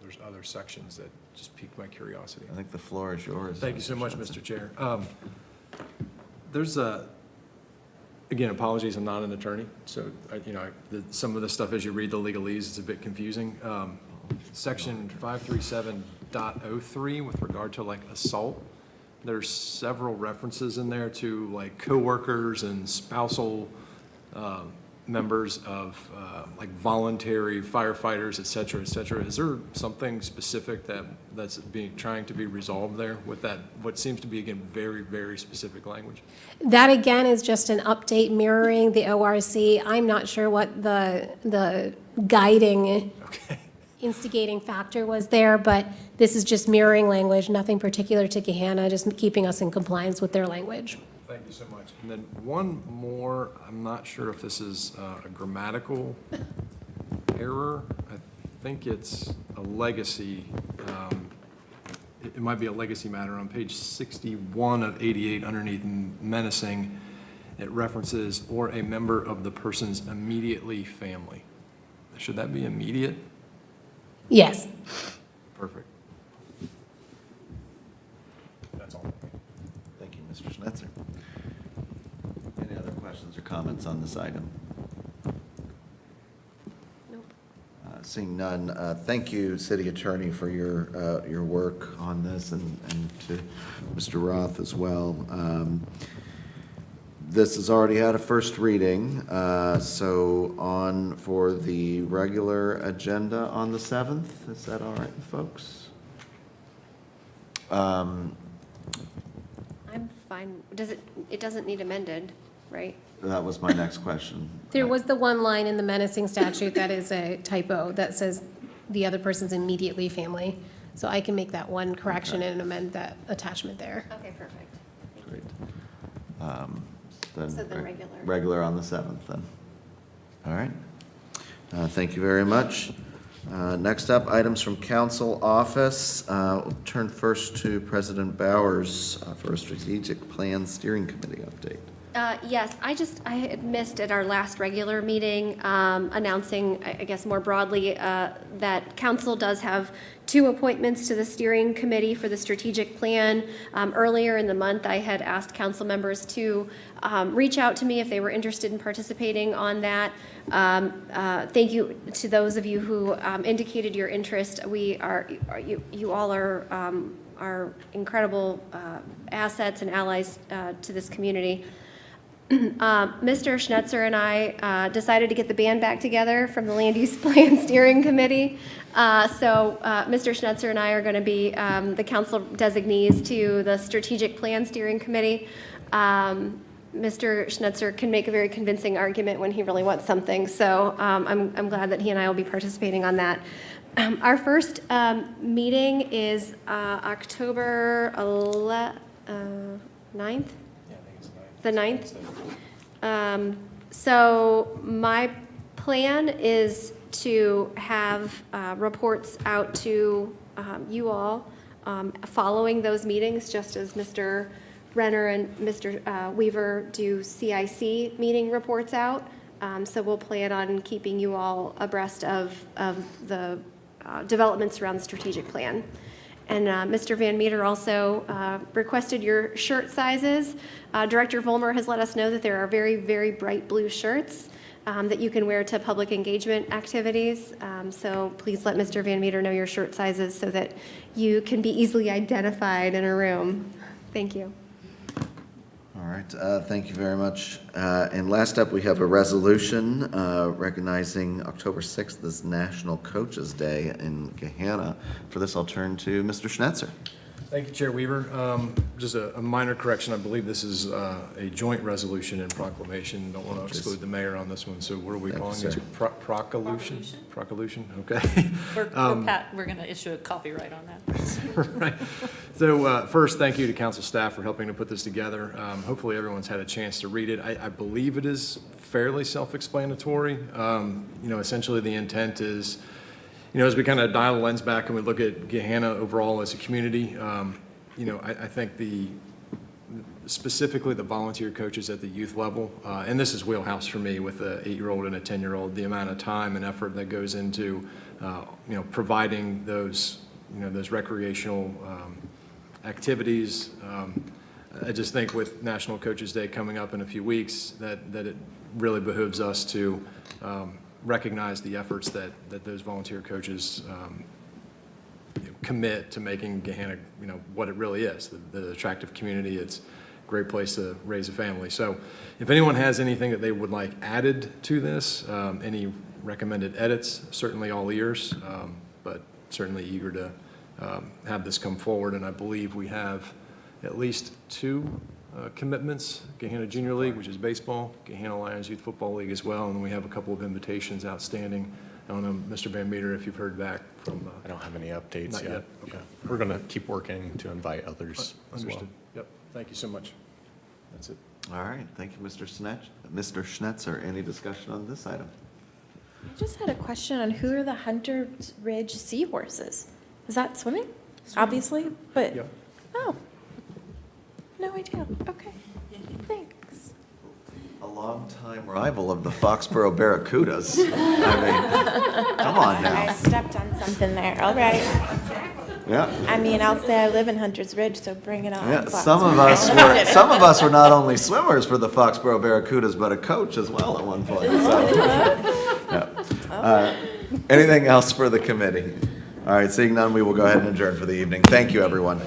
H: there's other sections that just piqued my curiosity.
A: I think the floor is yours.
H: Thank you so much, Mr. Chair. There's again, apologies, I'm not an attorney, so, some of the stuff as you read the legalese, it's a bit confusing. Section 537.03 with regard to like assault, there's several references in there to like coworkers and spousal members of like voluntary firefighters, et cetera, et cetera. Is there something specific that's trying to be resolved there with that, what seems to be, again, very, very specific language?
L: That, again, is just an update mirroring the ORC. I'm not sure what the guiding instigating factor was there, but this is just mirroring language, nothing particular to Gahanna, just keeping us in compliance with their language.
H: Thank you so much. And then one more, I'm not sure if this is a grammatical error. I think it's a legacy, it might be a legacy matter on page 61 of 88 underneath menacing. It references or a member of the person's immediately family. Should that be immediate?
L: Yes.
H: Perfect. That's all.
A: Thank you, Mr. Schnetzer. Any other questions or comments on this item?
D: Nope.
A: Seeing none, thank you, City Attorney, for your work on this, and to Mr. Roth as well. This has already had a first reading, so on for the regular agenda on the 7th. Is that all right, folks?
D: I'm fine. It doesn't need amended, right?
A: That was my next question.
L: There was the one line in the menacing statute that is a typo that says the other person's immediately family. So I can make that one correction and amend that attachment there.
D: Okay, perfect.
A: Great.
D: So then regular.
A: Regular on the 7th, then. All right. Thank you very much. Next up, items from council office. We'll turn first to President Bowers for a strategic plan steering committee update.
D: Yes, I had missed at our last regular meeting announcing, I guess more broadly, that council does have 2 appointments to the steering committee for the strategic plan. Earlier in the month, I had asked council members to reach out to me if they were interested in participating on that. Thank you to those of you who indicated your interest. You all are incredible assets and allies to this community. Mr. Schnetzer and I decided to get the band back together from the Land Use Plan Steering Committee. So Mr. Schnetzer and I are going to be the council designees to the Strategic Plan Steering Committee. Mr. Schnetzer can make a very convincing argument when he really wants something. So I'm glad that he and I will be participating on that. Our first meeting is October 9th? The 9th? So my plan is to have reports out to you all following those meetings, just as Mr. Renner and Mr. Weaver do CIC meeting reports out. So we'll plan on keeping you all abreast of the developments around the strategic plan. And Mr. Van Meter also requested your shirt sizes. Director Vollmer has let us know that there are very, very bright blue shirts that you can wear to public engagement activities. So please let Mr. Van Meter know your shirt sizes so that you can be easily identified in a room. Thank you.
A: All right, thank you very much. And last up, we have a resolution recognizing October 6th as National Coaches Day in Gahanna. For this, I'll turn to Mr. Schnetzer.
H: Thank you, Chair Weaver. Just a minor correction. I believe this is a joint resolution and proclamation. Don't want to exclude the mayor on this one, so what are we
A: Thank you,
H: calling this?
A: sir.
H: Procolution? Procolution, okay.
E: We're going to issue a copyright on that.
H: Right. So first, thank you to council staff for helping to put this together. Hopefully, everyone's had a chance to read it. I believe it is fairly self-explanatory. Essentially, the intent is, as we kind of dial the lens back and we look at Gahanna overall as a community, I think specifically the volunteer coaches at the youth level, and this is wheelhouse for me with an 8-year-old and a 10-year-old, the amount of time and effort that goes into, providing those recreational activities. I just think with National Coaches Day coming up in a few weeks, that it really behooves us to recognize the efforts that those volunteer coaches commit to making Gahanna, what it really is, the attractive community. It's a great place to raise a family. So if anyone has anything that they would like added to this, any recommended edits, certainly all ears, but certainly eager to have this come forward. And I believe we have at least 2 commitments, Gahanna Junior League, which is baseball, Gahanna Lions Youth Football League as well, and we have a couple of invitations outstanding. I don't know, Mr. Van Meter, if you've heard back from...
M: I don't have any updates
H: Not
M: yet.
H: yet? Okay.
M: Yeah. We're going to keep working to invite others as well.
H: Understood. Yep, thank you so much. That's it.
A: All right, thank you, Mr. Schnetzer. Any discussion on this item?
C: I just had a question on who are the Hunter Ridge Seahorses? Is that swimming? Obviously, but,
H: Yep.
C: oh, no idea. Okay, thanks.
A: A longtime rival of the Foxborough Barracudas. I mean, come on
C: I
A: now.
C: stepped on something there, all right.
A: Yeah.
C: I mean, I'll say I live in Hunters Ridge, so bring it on.
A: Yeah,
C: Fox.
A: some of us were not only swimmers for the Foxborough Barracudas, but a coach as well at one point. So, yeah. Anything else for the committee? All right, seeing none, we will go ahead and adjourn for the evening. Thank you, everyone.